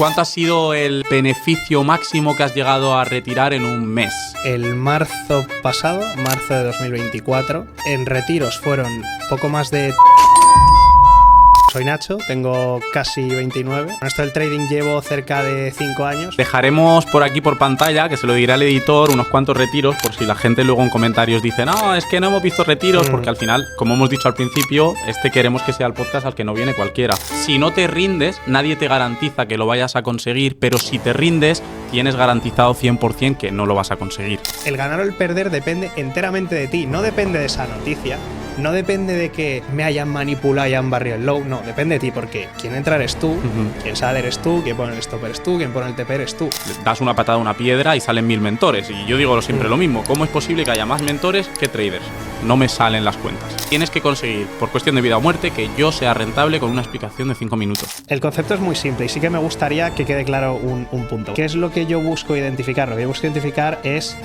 ¿Cuánto ha sido el beneficio máximo que has llegado a retirar en un mes? El marzo pasado, marzo de 2024, en retiros fueron poco más de... Soy Nacho, tengo casi 29. En esto del trading llevo cerca de 5 años. Dejaremos por aquí por pantalla, que se lo dirá el editor, unos cuantos retiros, por si la gente luego en comentarios dice no, es que no hemos visto retiros, porque al final, como hemos dicho al principio, queremos que sea el podcast al que no viene cualquiera. Si no te rindes, nadie te garantiza que lo vayas a conseguir, pero si te rindes, tienes garantizado 100% que no lo vas a conseguir. El ganar o el perder depende enteramente de ti, no depende de esa noticia. No depende de que me hayan manipulado y hayan barrido el low, no, depende de ti, porque quien entra eres tú, quien sale eres tú, quien pone el stop eres tú, quien pone el TP eres tú. Das una patada a una piedra y salen 1000 mentores, y yo digo siempre lo mismo, ¿cómo es posible que haya más mentores que traders? No me salen las cuentas. Tienes que conseguir, por cuestión de vida o muerte, que yo sea rentable con una explicación de 5 minutos. El concepto es muy simple y sí que me gustaría que quede claro un punto. ¿Qué es lo que yo busco identificar? Lo que yo busco identificar es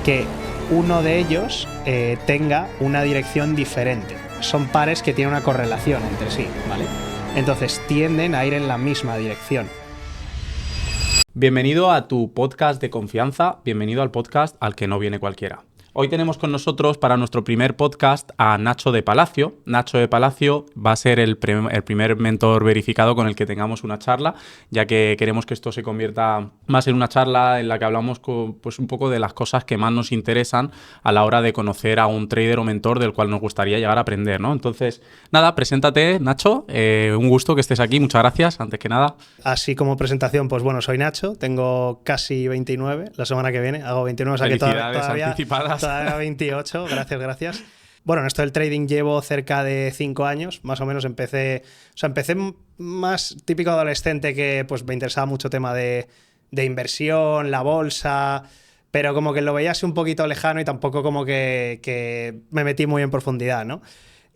que uno de ellos tenga una dirección diferente. Son pares que tienen una correlación entre sí, ¿vale? Entonces tienden a ir en la misma dirección. Bienvenido a tu podcast de confianza, bienvenido al podcast al que no viene cualquiera. Hoy tenemos con nosotros para nuestro primer podcast a Nacho de Palacio. Nacho de Palacio va a ser el primer mentor verificado con el que tengamos una charla, ya que queremos que esto se convierta más en una charla en la que hablamos pues un poco de las cosas que más nos interesan a la hora de conocer a un trader o mentor del cual nos gustaría llegar a aprender, ¿no? Entonces, nada, preséntate, Nacho. Un gusto que estés aquí. Muchas gracias, antes que nada. Así como presentación, pues bueno, soy Nacho, tengo casi 29. La semana que viene hago 29, o sea que todavía anticipadas. Todavía 28, gracias. Bueno, en esto del trading llevo cerca de 5 años, más o menos empecé más típico adolescente que pues me interesaba mucho tema de inversión, la bolsa, pero como que lo veía así un poquito lejano y tampoco como que me metí muy en profundidad, ¿no?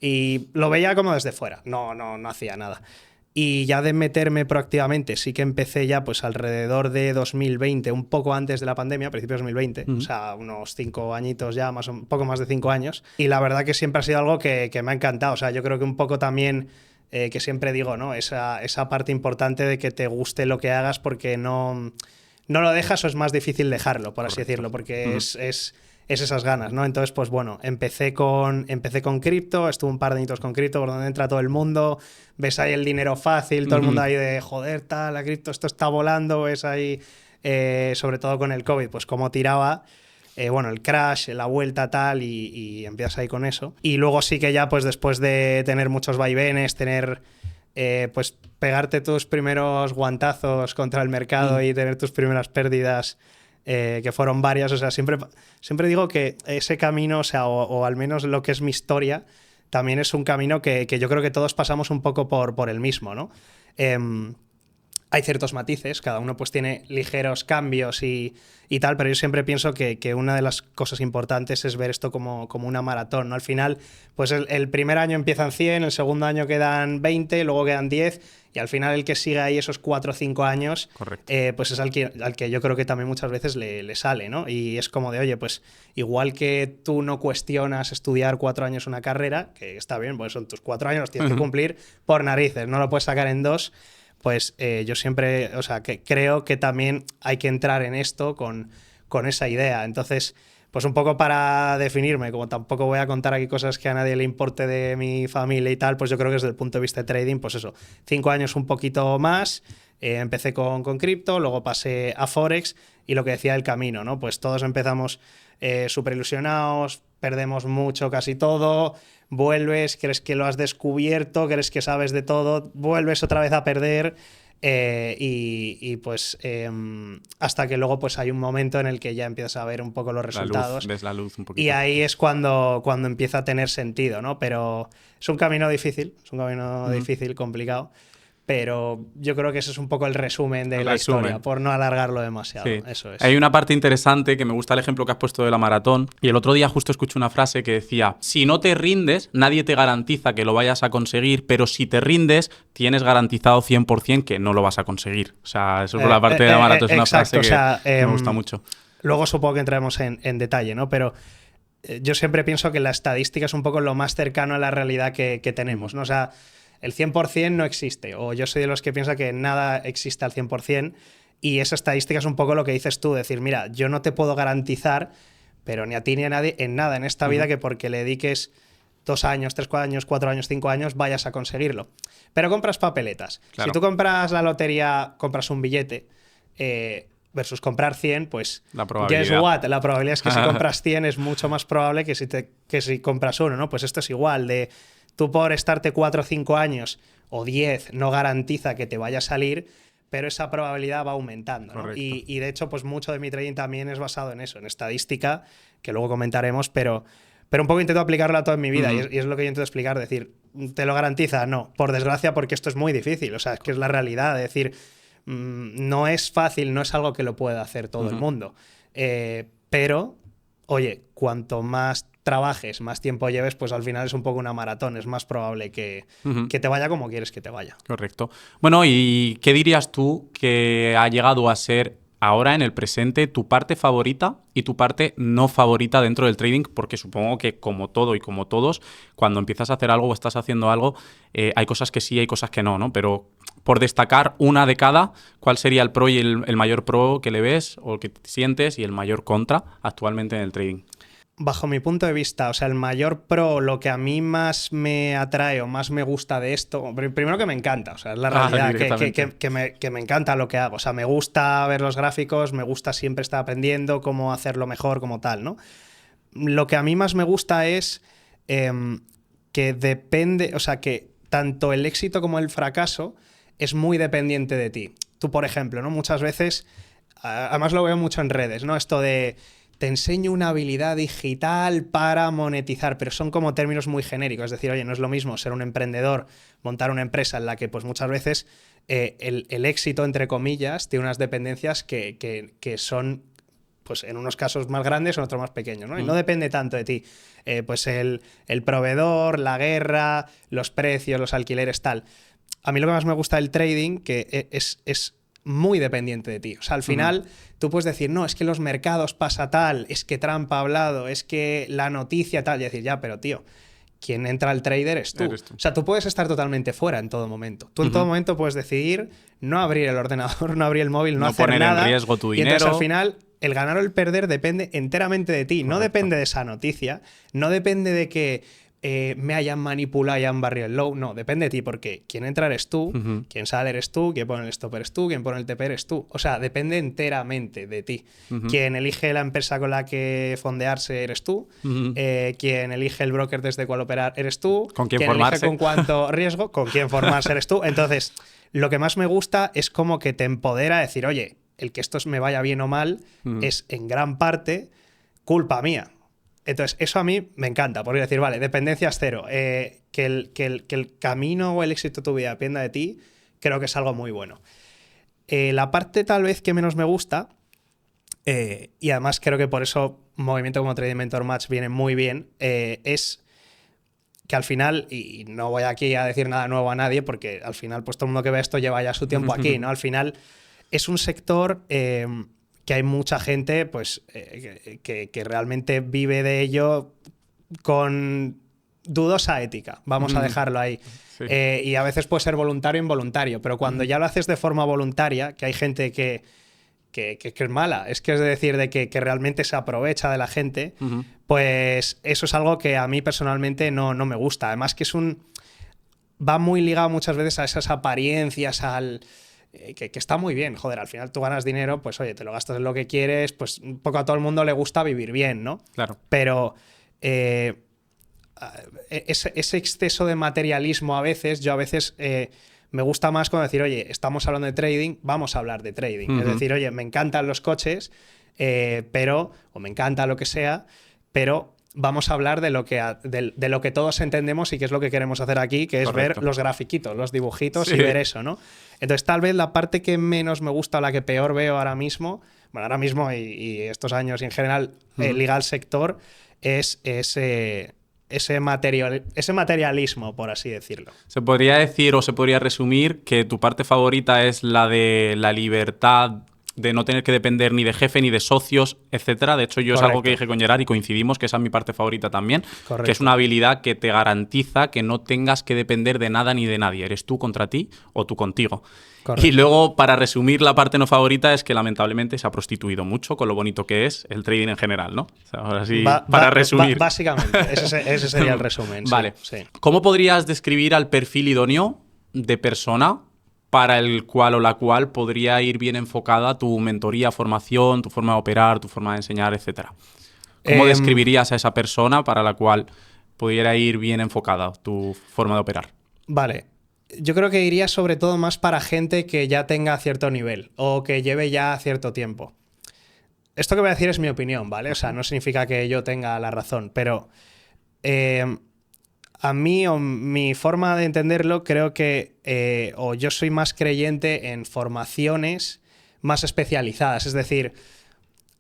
Y lo veía como desde fuera, no hacía nada. Y ya de meterme proactivamente, sí que empecé ya pues alrededor de 2020, un poco antes de la pandemia, principios de 2020, o sea, unos 5 añitos ya, un poco más de 5 años. Y la verdad que siempre ha sido algo que me ha encantado. O sea, yo creo que un poco también, que siempre digo, ¿no? Esa parte importante de que te guste lo que hagas porque no lo dejas o es más difícil dejarlo, por así decirlo, porque es esas ganas, ¿no? Entonces, pues bueno, empecé con cripto, estuve un par de añitos con cripto, por donde entra todo el mundo, ves ahí el dinero fácil, todo el mundo ahí de, joder, tal, la cripto, esto está volando, ves ahí, sobre todo con el COVID, pues cómo tiraba, bueno, el crash, la vuelta tal, y empiezas ahí con eso. Y luego sí que ya, pues después de tener muchos vaivenes, pues pegarte tus primeros guantazos contra el mercado y tener tus primeras pérdidas, que fueron varias, o sea, siempre digo que ese camino, o sea, o al menos lo que es mi historia, también es un camino que yo creo que todos pasamos un poco por el mismo, ¿no? Hay ciertos matices, cada uno pues tiene ligeros cambios y tal, pero yo siempre pienso que una de las cosas importantes es ver esto como una maratón, ¿no? Al final, pues el primer año empiezan 100, el segundo año quedan 20, luego quedan 10, y al final el que sigue ahí esos 4 o 5 años, pues es al que yo creo que también muchas veces le sale, ¿no? Y es como de, oye, pues igual que tú no cuestionas estudiar 4 años una carrera, que está bien, pues son tus 4 años, los tienes que cumplir por narices, no lo puedes sacar en 2. Pues yo siempre, o sea, que creo que también hay que entrar en esto con esa idea. Entonces, pues un poco para definirme, como tampoco voy a contar aquí cosas que a nadie le importe de mi familia y tal, pues yo creo que desde el punto de vista de trading, pues eso, 5 años un poquito más, empecé con cripto, luego pasé a Forex y lo que decía el camino, ¿no? Pues todos empezamos súper ilusionados, perdemos mucho, casi todo, vuelves, crees que lo has descubierto, crees que sabes de todo, vuelves otra vez a perder pues hasta que luego pues hay un momento en el que ya empiezas a ver un poco los resultados. Ves la luz un poquito. Y ahí es cuando empieza a tener sentido, ¿no? Pero es un camino difícil, difícil, complicado. Pero yo creo que ese es un poco el resumen de la historia, por no alargarlo demasiado. Sí. Eso es. Hay una parte interesante que me gusta el ejemplo que has puesto de la maratón. Y el otro día justo escuché una frase que decía: si no te rindes, nadie te garantiza que lo vayas a conseguir, pero si te rindes, tienes garantizado 100% que no lo vas a conseguir. O sea, eso por la parte de la maratón es una frase que me gusta mucho. Luego supongo que entraremos en detalle, ¿no? Pero yo siempre pienso que la estadística es un poco lo más cercano a la realidad que tenemos, ¿no? O sea, el 100% no existe, o yo soy de los que piensa que nada existe al 100%, y esa estadística es un poco lo que dices tú, decir, mira, yo no te puedo garantizar, pero ni a ti ni a nadie, en nada en esta vida que porque le dediques 2 años, 3 años, 4 años, 5 años, vayas a conseguirlo. Pero compras papeletas. Claro. Si tú compras la lotería, compras un billete, versus comprar 100, pues La probabilidad. guess what? La probabilidad es que si compras 100 es mucho más probable que si compras uno, ¿no? Pues esto es igual, de tú por estarte 4 o 5 años o 10 no garantiza que te vaya a salir, pero esa probabilidad va aumentando, ¿no? Y de hecho, pues mucho de mi trading también es basado en eso, en estadística, que luego comentaremos, pero un poco intento aplicarlo a toda mi vida, y es lo que yo intento explicar, decir, ¿te lo garantiza? No, por desgracia, porque esto es muy difícil, o sea, es que es la realidad, es decir, no es fácil, no es algo que lo pueda hacer todo el mundo, pero, oye, cuanto más trabajes, más tiempo lleves, pues al final es un poco una maratón, es más probable que te vaya como quieres que te vaya. Correcto. Bueno, ¿y qué dirías tú que ha llegado a ser ahora en el presente tu parte favorita y tu parte no favorita dentro del trading? Porque supongo que como todo y como todos, cuando empiezas a hacer algo o estás haciendo algo, hay cosas que sí, hay cosas que no, ¿no? Pero por destacar una de cada, ¿cuál sería el pro y el mayor pro que le ves o que sientes y el mayor contra actualmente en el trading? Bajo mi punto de vista, o sea, el mayor pro, lo que a mí más me atrae o más me gusta de esto, primero que me encanta, o sea, es la realidad, que me encanta lo que hago, o sea, me gusta ver los gráficos, me gusta siempre estar aprendiendo cómo hacerlo mejor, como tal, ¿no? Lo que a mí más me gusta es que depende, o sea, que tanto el éxito como el fracaso es muy dependiente de ti. Tú, por ejemplo, ¿no? Muchas veces, además lo veo mucho en redes, ¿no? Esto de te enseño una habilidad digital para monetizar, pero son como términos muy genéricos. Es decir, oye, no es lo mismo ser un emprendedor, montar una empresa en la que pues muchas veces el éxito, entre comillas, tiene unas dependencias que son, pues en unos casos más grandes o en otros más pequeños, ¿no? Y no depende tanto de ti. Pues el proveedor, la guerra, los precios, los alquileres, tal. A mí lo que más me gusta del trading que es muy dependiente de ti. O sea, al final tú puedes decir, no, es que los mercados pasa tal, es que Trump ha hablado, es que la noticia tal, y decir, ya, pero tío, quien entra al trader eres tú. O sea, tú puedes estar totalmente fuera en todo momento. Tú en todo momento puedes decidir no abrir el ordenador, no abrir el móvil, no hacer poner nada. en riesgo tu dinero. Y entonces al final el ganar o el perder depende enteramente de ti. No depende de esa noticia, no depende de que me hayan manipulado y hayan barrido el low. No, depende de ti, porque quien entra eres tú, quien sale eres tú, quien pone el stop eres tú, quien pone el TP eres tú. O sea, depende enteramente de ti. Quien elige la empresa con la que fondearse eres tú, quien elige el broker desde cuál operar eres tú, con quién quien formarse, elige con cuánto riesgo, con quién formarse eres tú. Entonces, lo que más me gusta es como que te empodera a decir, oye, el que esto me vaya bien o mal es en gran parte culpa mía. Entonces, eso a mí me encanta, porque decir, vale, dependencias cero, que el camino o el éxito de tu vida dependa de ti, creo que es algo muy bueno. La parte tal vez que menos me gusta, y además creo que por eso un movimiento como Trading Mentor Match viene muy bien, es que al final, y no voy aquí a decir nada nuevo a nadie, porque al final pues todo el mundo que ve esto lleva ya su tiempo aquí, ¿no? Al final es un sector que hay mucha gente pues, que realmente vive de ello con dudosa ética, vamos a dejarlo ahí. Sí. Y a veces puede ser voluntario o involuntario, pero cuando ya lo haces de forma voluntaria, que hay gente que es mala, es decir, de que realmente se aprovecha de la gente, pues eso es algo que a mí personalmente no me gusta. Además que va muy ligado muchas veces a esas apariencias, que está muy bien, joder, al final tú ganas dinero, pues oye, te lo gastas en lo que quieres, pues un poco a todo el mundo le gusta vivir bien, ¿no? Claro. Pero ese exceso de materialismo a veces, me gusta más cuando decir, oye, estamos hablando de trading, vamos a hablar de trading. Es decir, oye, me encantan los coches, o me encanta lo que sea, pero vamos a hablar de lo que todos entendemos y que es lo que queremos hacer aquí, que es ver los grafiquitos, los dibujitos y ver eso, ¿no? Entonces, tal vez la parte que menos me gusta o la que peor veo ahora mismo y estos años y en general liga al sector, es ese materialismo, por así decirlo. Se podría decir o se podría resumir que tu parte favorita es la de la libertad de no tener que depender ni de jefe, ni de socios, etcétera. De hecho, yo es algo que dije con Gerard y coincidimos, que esa es mi parte favorita también, que es una habilidad que te garantiza que no tengas que depender de nada ni de nadie. Eres tú contra ti o tú contigo. Correcto. Y luego, para resumir, la parte no favorita es que lamentablemente se ha prostituido mucho con lo bonito que es el trading en general, ¿no? O sea, ahora sí, para resumir. Básicamente, ese sería el resumen. Vale. Sí. ¿Cómo podrías describir al perfil idóneo de persona para el cual o la cual podría ir bien enfocada tu mentoría, formación, tu forma de operar, tu forma de enseñar, etcétera? ¿Cómo describirías a esa persona para la cual pudiera ir bien enfocada tu forma de operar? Vale. Yo creo que iría sobre todo más para gente que ya tenga cierto nivel o que lleve ya cierto tiempo. Esto que voy a decir es mi opinión, ¿vale? O sea, no significa que yo tenga la razón, pero a mí, o mi forma de entenderlo, creo que o yo soy más creyente en formaciones más especializadas. Es decir,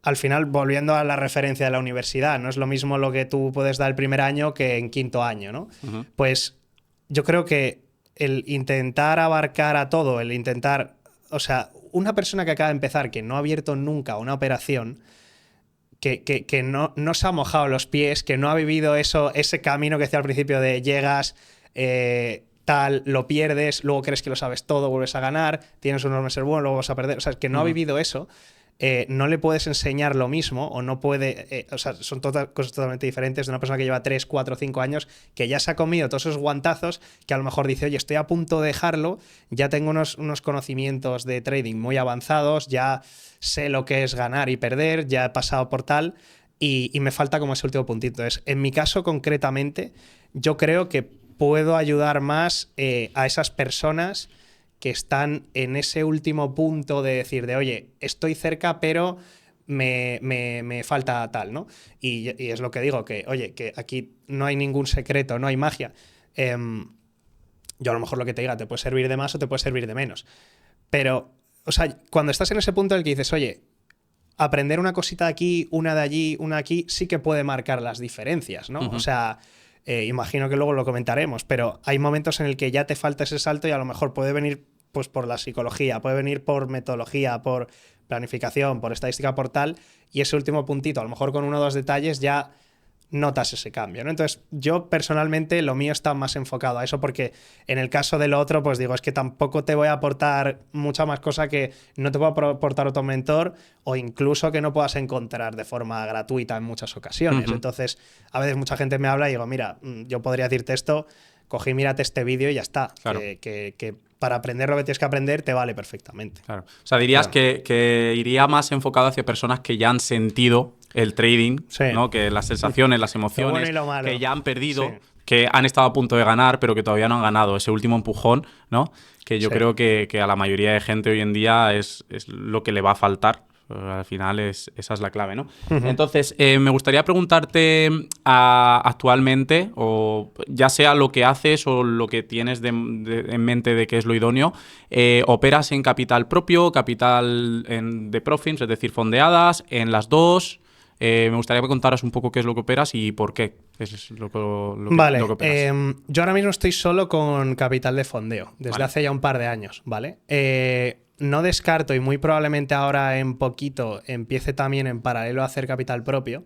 al final, volviendo a la referencia de la universidad, no es lo mismo lo que tú puedes dar el primer año que en quinto año, ¿no? Pues yo creo que el intentar abarcar a todo, el intentar... O sea, una persona que acaba de empezar, que no ha abierto nunca una operación, que no se ha mojado los pies, que no ha vivido ese camino que decía al principio de llegas, tal, lo pierdes, luego crees que lo sabes todo, vuelves a ganar, tienes unos meses buenos, luego vas a perder. O sea, que no ha vivido eso, no le puedes enseñar lo mismo o no puede... o sea, son cosas totalmente diferentes de una persona que lleva 3, 4, 5 años, que ya se ha comido todos esos guantazos, que a lo mejor dice, oye, estoy a punto de dejarlo, ya tengo unos conocimientos de trading muy avanzados, ya sé lo que es ganar y perder, ya he pasado por tal, y me falta como ese último puntito. Entonces, en mi caso concretamente, yo creo que puedo ayudar más a esas personas que están en ese último punto de decir de, oye, estoy cerca, pero me falta tal, ¿no? Y es lo que digo, que, oye, que aquí no hay ningún secreto, no hay magia. Yo a lo mejor lo que te diga te puede servir de más o te puede servir de menos. Pero, o sea, cuando estás en ese punto en el que dices, oye, aprender una cosita de aquí, una de allí, una aquí, sí que puede marcar las diferencias, ¿no? O sea... imagino que luego lo comentaremos, pero hay momentos en el que ya te falta ese salto y a lo mejor puede venir pues, por la psicología, puede venir por metodología, por planificación, por estadística, por tal, y ese último puntito, a lo mejor con uno o dos detalles ya notas ese cambio, ¿no? Entonces, yo personalmente lo mío está más enfocado a eso porque en el caso del otro, pues digo, es que tampoco te voy a aportar mucha más cosa que no te puedo aportar otro mentor o incluso que no puedas encontrar de forma gratuita en muchas ocasiones. Entonces, a veces mucha gente me habla y digo, mira, yo podría decirte esto, cogí, mírate este vídeo y ya está. Claro. Que para aprender lo que tienes que aprender te vale perfectamente. Claro. O sea, dirías que iría más enfocado hacia personas que ya han sentido el trading, ¿no? Que las sensaciones, las emociones, lo bueno y lo malo, que ya han perdido, que han estado a punto de ganar, pero que todavía no han ganado ese último empujón, ¿no? Que yo creo que a la mayoría de gente hoy en día es lo que le va a faltar. Al final esa es la clave, ¿no? Entonces, me gustaría preguntarte actualmente, o ya sea lo que haces o lo que tienes en mente de qué es lo idóneo, ¿operas en capital propio, capital de profits, es decir, fondeadas, en las dos? Me gustaría que contaras un poco qué es lo que operas y por qué es lo que operas. Yo ahora mismo estoy solo con capital de fondeo, desde hace ya un par de años, ¿vale? No descarto y muy probablemente ahora en poquito empiece también en paralelo a hacer capital propio,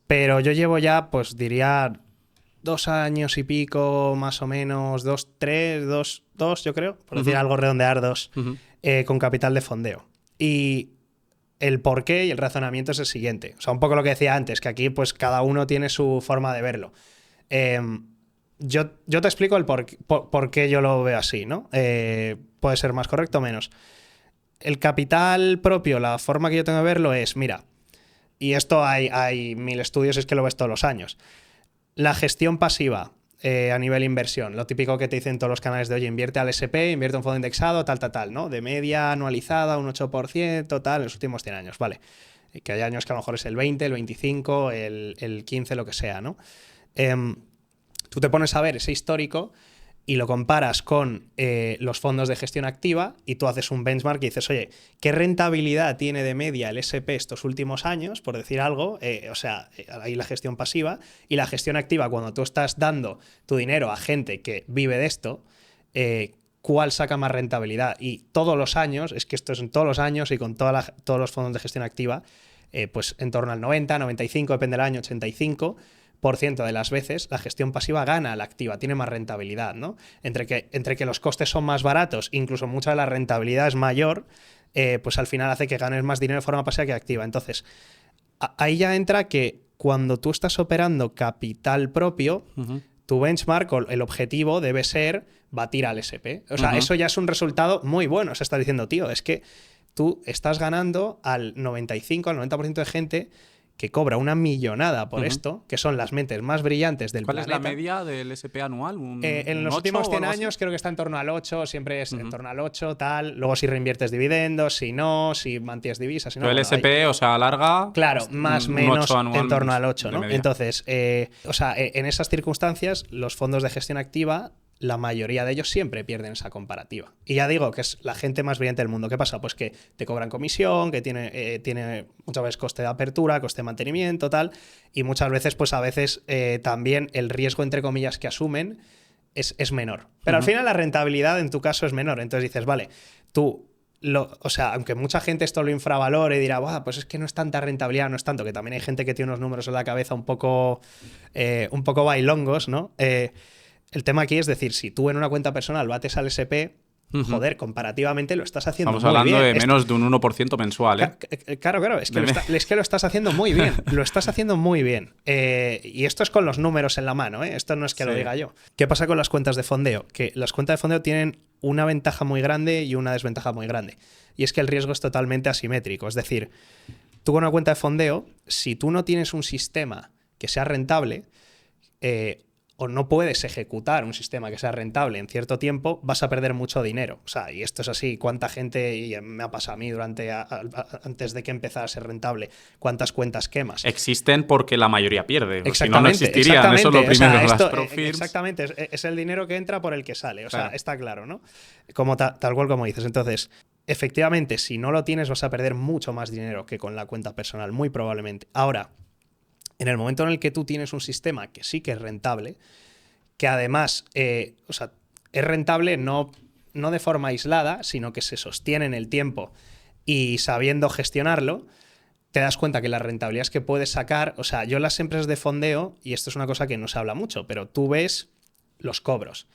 pero yo llevo ya, pues diría, 2 años y pico, más o menos, 2, yo creo, por decir algo, redondear 2, con capital de fondeo. Y el porqué y el razonamiento es el siguiente. O sea, un poco lo que decía antes, que aquí pues cada uno tiene su forma de verlo. Yo te explico el por qué yo lo veo así, ¿no? Puede ser más correcto o menos. El capital propio, la forma que yo tengo de verlo es, mira, y esto hay 1000 estudios, es que lo ves todos los años. La gestión pasiva a nivel inversión, lo típico que te dicen todos los canales de, oye, invierte al SP, invierte en un fondo indexado, tal, ¿no? De media anualizada, un 8%, tal, en los últimos 100 años, vale. Que hay años que a lo mejor es el 20, el 25, el 15, lo que sea, ¿no? Tú te pones a ver ese histórico y lo comparas con los fondos de gestión activa y tú haces un benchmark y dices, oye, ¿qué rentabilidad tiene de media el SP estos últimos años? Por decir algo, ahí la gestión pasiva y la gestión activa, cuando tú estás dando tu dinero a gente que vive de esto, cuál saca más rentabilidad. Y todos los años, es que esto es en todos los años y con todos los fondos de gestión activa, pues en torno al 90, 95, depende del año, 85% de las veces la gestión pasiva gana a la activa, tiene más rentabilidad, ¿no? Entre que los costes son más baratos, incluso mucha de la rentabilidad es mayor, pues al final hace que ganes más dinero de forma pasiva que activa. Entonces, ahí ya entra que cuando tú estás operando capital propio, tu benchmark o el objetivo debe ser batir al SP. O sea, eso ya es un resultado muy bueno. Se está diciendo, tío, es que tú estás ganando al 95, al 90% de gente que cobra una millonada por esto, que son las mentes más brillantes del planeta. ¿Cuál es la media del SP anual? En los últimos 100 años creo que está en torno al 8, siempre es en torno al 8, tal. Luego si reinviertes dividendos, si no, si mantienes divisas, si no. Pero el SP, o sea, alarga... Claro, más o menos en torno al 8, ¿no? Entonces, o sea, en esas circunstancias, los fondos de gestión activa, la mayoría de ellos siempre pierden esa comparativa. Y ya digo que es la gente más brillante del mundo. ¿Qué pasa? Pues que te cobran comisión, que tiene muchas veces coste de apertura, coste de mantenimiento, tal, y muchas veces, pues a veces también el riesgo, entre comillas, que asumen es menor. Pero al final la rentabilidad en tu caso es menor. Entonces dices, vale, tú... o sea, aunque mucha gente esto lo infravalore y dirá, pues es que no es tanta rentabilidad, no es tanto, que también hay gente que tiene unos números en la cabeza un poco bailongos, ¿no? El tema aquí es decir, si tú en una cuenta personal bates al SP, joder, comparativamente lo estás haciendo muy bien. Estamos hablando de menos de un 1% mensual, ¿eh? Claro, es que lo estás haciendo muy bien. Lo estás haciendo muy bien. Y esto es con los números en la mano, ¿eh? Esto no es que lo diga yo. ¿Qué pasa con las cuentas de fondeo? Que las cuentas de fondeo tienen una ventaja muy grande y una desventaja muy grande. Y es que el riesgo es totalmente asimétrico. Es decir, tú con una cuenta de fondeo, si tú no tienes un sistema que sea rentable, o no puedes ejecutar un sistema que sea rentable en cierto tiempo, vas a perder mucho dinero. O sea, y esto es así, cuánta gente, y me ha pasado a mí antes de que empezara a ser rentable, cuántas cuentas quemas. Existen porque la mayoría pierde. Si no, no existirían. Eso es lo primero. O sea, exactamente, es el dinero que entra por el que sale. O sea, está claro, ¿no? Como tal cual como dices. Entonces, efectivamente, si no lo tienes, vas a perder mucho más dinero que con la cuenta personal, muy probablemente. Ahora, en el momento en el que tú tienes un sistema que sí que es rentable, que además o sea, es rentable no de forma aislada, sino que se sostiene en el tiempo y sabiendo gestionarlo, te das cuenta que las rentabilidades que puedes sacar, o sea, yo las empresas de fondeo, y esto es una cosa que no se habla mucho, pero tú ves los cobros.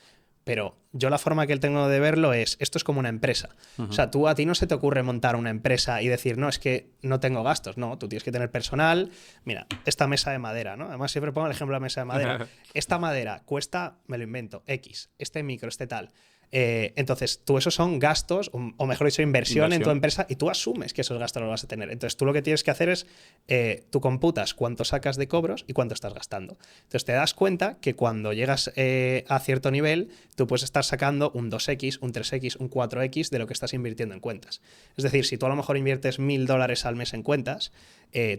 Pero yo la forma que tengo de verlo es, esto es como una empresa. O sea, a ti no se te ocurre montar una empresa y decir, no, es que no tengo gastos. No, tú tienes que tener personal. Mira, esta mesa de madera, ¿no? Además siempre pongo el ejemplo de la mesa de madera. Esta madera cuesta, me lo invento, X. Este micro, este tal. Entonces, tú esos son gastos, o mejor dicho, inversión en tu empresa, y tú asumes que esos gastos los vas a tener. Entonces, tú lo que tienes que hacer es, tú computas cuánto sacas de cobros y cuánto estás gastando. Entonces, te das cuenta que cuando llegas a cierto nivel, tú puedes estar sacando un 2X, un 3X, un 4X de lo que estás invirtiendo en cuentas. Es decir, si tú a lo mejor inviertes $1.000 al mes en cuentas,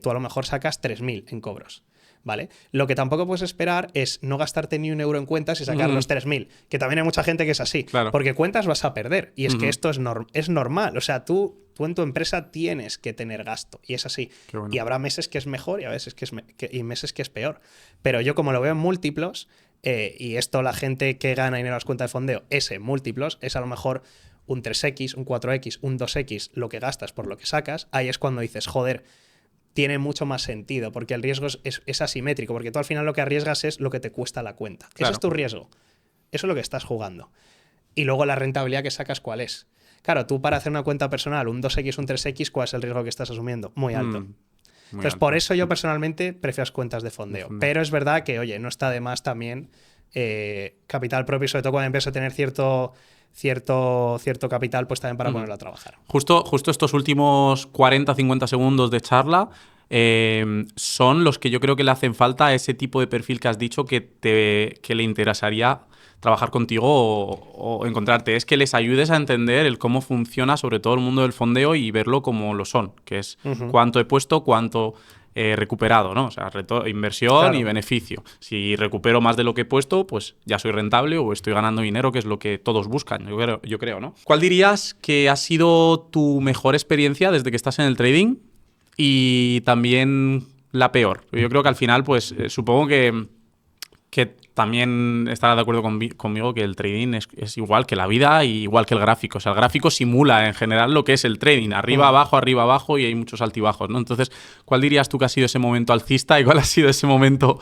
tú a lo mejor sacas 3.000 en cobros. ¿Vale? Lo que tampoco puedes esperar es no gastarte ni un euro en cuentas y sacar los 3.000, que también hay mucha gente que es así, porque cuentas vas a perder, y es que esto es normal, o sea, tú en tu empresa tienes que tener gasto, y es así, y habrá meses que es mejor y a veces y meses que es peor, pero yo como lo veo en múltiplos, y esto la gente que gana dinero a las cuentas de fondeo es en múltiplos, es a lo mejor un 3X, un 4X, un 2X lo que gastas por lo que sacas, ahí es cuando dices, joder, tiene mucho más sentido, porque el riesgo es asimétrico, porque tú al final lo que arriesgas es lo que te cuesta la cuenta. Claro. Ese es tu riesgo. Eso es lo que estás jugando. Y luego la rentabilidad que sacas, ¿cuál es? Claro, tú para hacer una cuenta personal, un 2X, un 3X, ¿cuál es el riesgo que estás asumiendo? Muy alto. Entonces, por eso yo personalmente prefiero las cuentas de fondeo. Pero es verdad que, oye, no está de más también capital propio, sobre todo cuando empieza a tener cierto capital, pues también para ponerlo a trabajar. Justo estos últimos 40-50 segundos de charla son los que yo creo que le hacen falta a ese tipo de perfil que has dicho que le interesaría trabajar contigo o encontrarte. Es que les ayudes a entender el cómo funciona sobre todo el mundo del fondeo y verlo como lo son, que es cuánto he puesto, cuánto recuperado, ¿no? O sea, inversión y beneficio. Si recupero más de lo que he puesto, pues ya soy rentable o estoy ganando dinero, que es lo que todos buscan, yo creo, ¿no? ¿Cuál dirías que ha sido tu mejor experiencia desde que estás en el trading y también la peor? Yo creo que al final, pues supongo que que también estarás de acuerdo conmigo que el trading es igual que la vida y igual que el gráfico. O sea, el gráfico simula en general lo que es el trading. Arriba, abajo y hay muchos altibajos, ¿no? Entonces, ¿cuál dirías tú que ha sido ese momento alcista y cuál ha sido ese momento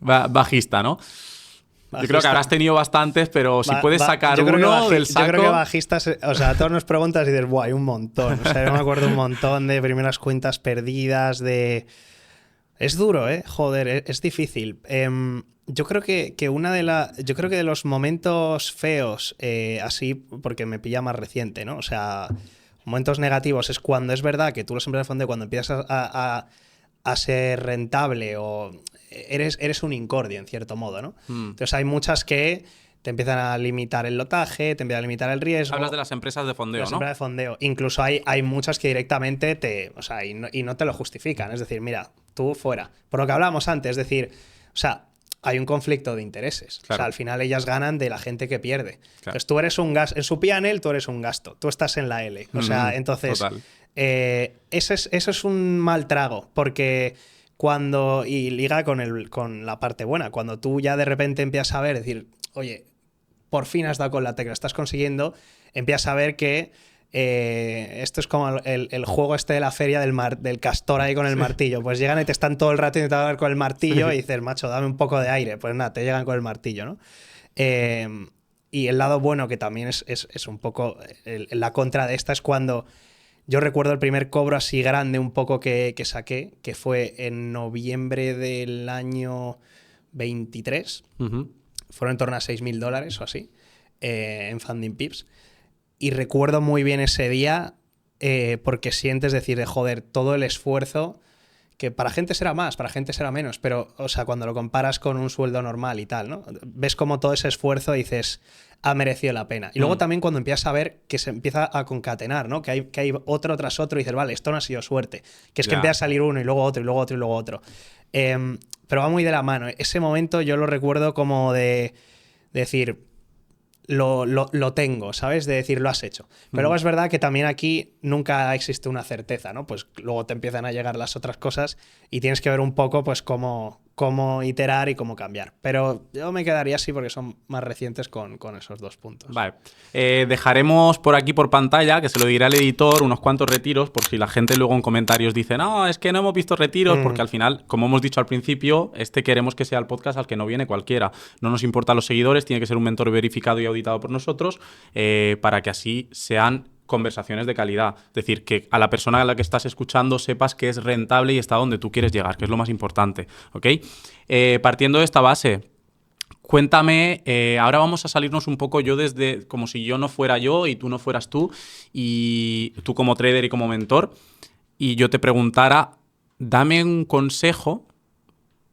bajista, ¿no? Bajista. Yo creo que habrás tenido bastantes, pero si puedes sacar uno del saco... Yo creo que bajistas... O sea, todos nos preguntas y dices, ¡buah, hay un montón! O sea, yo me acuerdo un montón de primeras cuentas perdidas, de... Es duro, ¿eh? Joder, es difícil. Yo creo que yo creo que de los momentos feos, así, porque me pilla más reciente, ¿no? O sea, momentos negativos es cuando es verdad que tú los empresas de fondeo, cuando empiezas a ser rentable o eres un incordio, en cierto modo, ¿no? Entonces hay muchas que te empiezan a limitar el lotaje, te empiezan a limitar el riesgo. Hablas de las empresas de fondeo, ¿no? Las empresas de fondeo. Incluso hay muchas que directamente o sea, y no te lo justifican. Es decir, mira, tú fuera. Por lo que hablábamos antes, es decir, o sea, hay un conflicto de intereses. Claro. O sea, al final ellas ganan de la gente que pierde. Claro. Entonces tú eres un gasto. En su P&L tú eres un gasto. Tú estás en la L. O sea, entonces... Eso es un mal trago. Porque cuando... Y liga con la parte buena. Cuando tú ya de repente empiezas a ver, decir, oye, por fin has dado con la tecla, estás consiguiendo, empiezas a ver que esto es como el juego este de la feria del castor ahí con el martillo. Pues llegan y te están todo el rato intentando dar con el martillo y dices, macho, dame un poco de aire. Pues nada, te llegan con el martillo, ¿no? Y el lado bueno, que también es un poco la contra de esta, es cuando yo recuerdo el primer cobro así grande un poco que saqué, que fue en noviembre del año 23. Fueron en torno a $6.000 o así, en Funding Pips. Y recuerdo muy bien ese día porque sientes decir de joder, todo el esfuerzo, que para gente será más, para gente será menos, pero o sea, cuando lo comparas con un sueldo normal y tal, ¿no? Ves como todo ese esfuerzo y dices, ha merecido la pena. Y luego también cuando empiezas a ver que se empieza a concatenar, ¿no? Que hay otro tras otro y dices, vale, esto no ha sido suerte. Que es que empieza a salir uno y luego otro y luego otro y luego otro. Pero va muy de la mano. Ese momento yo lo recuerdo como de decir... Lo tengo, ¿sabes? De decir, lo has hecho. Pero luego es verdad que también aquí nunca existe una certeza, ¿no? Pues luego te empiezan a llegar las otras cosas y tienes que ver un poco, pues, cómo iterar y cómo cambiar. Pero yo me quedaría así porque son más recientes con esos dos puntos. Vale. Dejaremos por aquí por pantalla, que se lo dirá el editor, unos cuantos retiros, por si la gente luego en comentarios dice, no, es que no hemos visto retiros, porque al final, como hemos dicho al principio, queremos que sea el podcast al que no viene cualquiera. No nos importan los seguidores, tiene que ser un mentor verificado y auditado por nosotros, para que así sean conversaciones de calidad. Es decir, que a la persona a la que estás escuchando sepas que es rentable y está donde tú quieres llegar, que es lo más importante. ¿Ok? Partiendo de esta base, cuéntame, ahora vamos a salirnos un poco yo desde como si yo no fuera yo y tú no fueras tú, y tú como trader y como mentor, y yo te preguntara, dame un consejo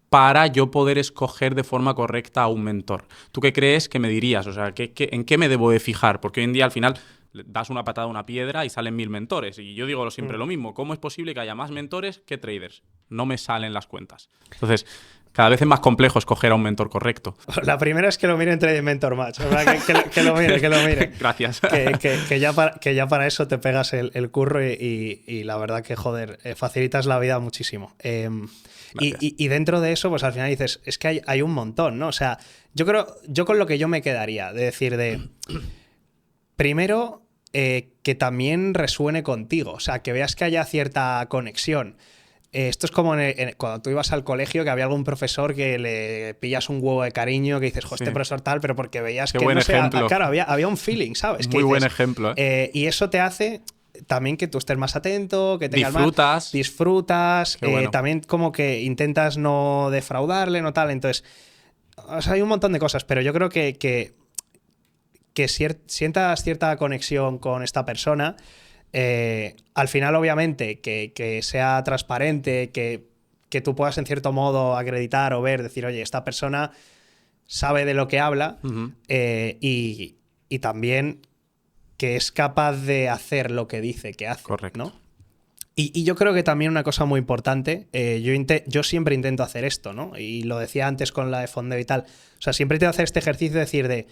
para yo poder escoger de forma correcta a un mentor. ¿Tú qué crees que me dirías? O sea, ¿en qué me debo de fijar? Porque hoy en día al final das una patada a una piedra y salen 1000 mentores. Y yo digo siempre lo mismo. ¿Cómo es posible que haya más mentores que traders? No me salen las cuentas. Entonces, cada vez es más complejo escoger a un mentor correcto. La primera es que lo mire en Trading Mentor Match. Que lo mire. Gracias. Que ya para eso te pegas el curro y la verdad que, joder, facilitas la vida muchísimo. Y dentro de eso, pues al final dices, es que hay un montón, ¿no? O sea, yo con lo que yo me quedaría, de decir primero, que también resuene contigo, o sea, que veas que haya cierta conexión. Esto es como cuando tú ibas al colegio, que había algún profesor que le pillas un huevo de cariño, que dices, jo, este profesor tal, pero porque veías que no sé, claro, había un feeling, ¿sabes? Muy buen ejemplo. Y eso te hace también que tú estés más atento, que tengas disfrutas. Bueno. También como que intentas no defraudarle, no tal. Entonces, o sea, hay un montón de cosas, pero yo creo que sientas cierta conexión con esta persona. Al final, obviamente, que sea transparente, que tú puedas en cierto modo acreditar o ver, decir, oye, esta persona sabe de lo que habla, y también que es capaz de hacer lo que dice que hace. Correcto. ¿No? Y yo creo que también una cosa muy importante, yo siempre intento hacer esto, ¿no? Y lo decía antes con la de fondeo y tal. O sea, siempre intento hacer este ejercicio de decir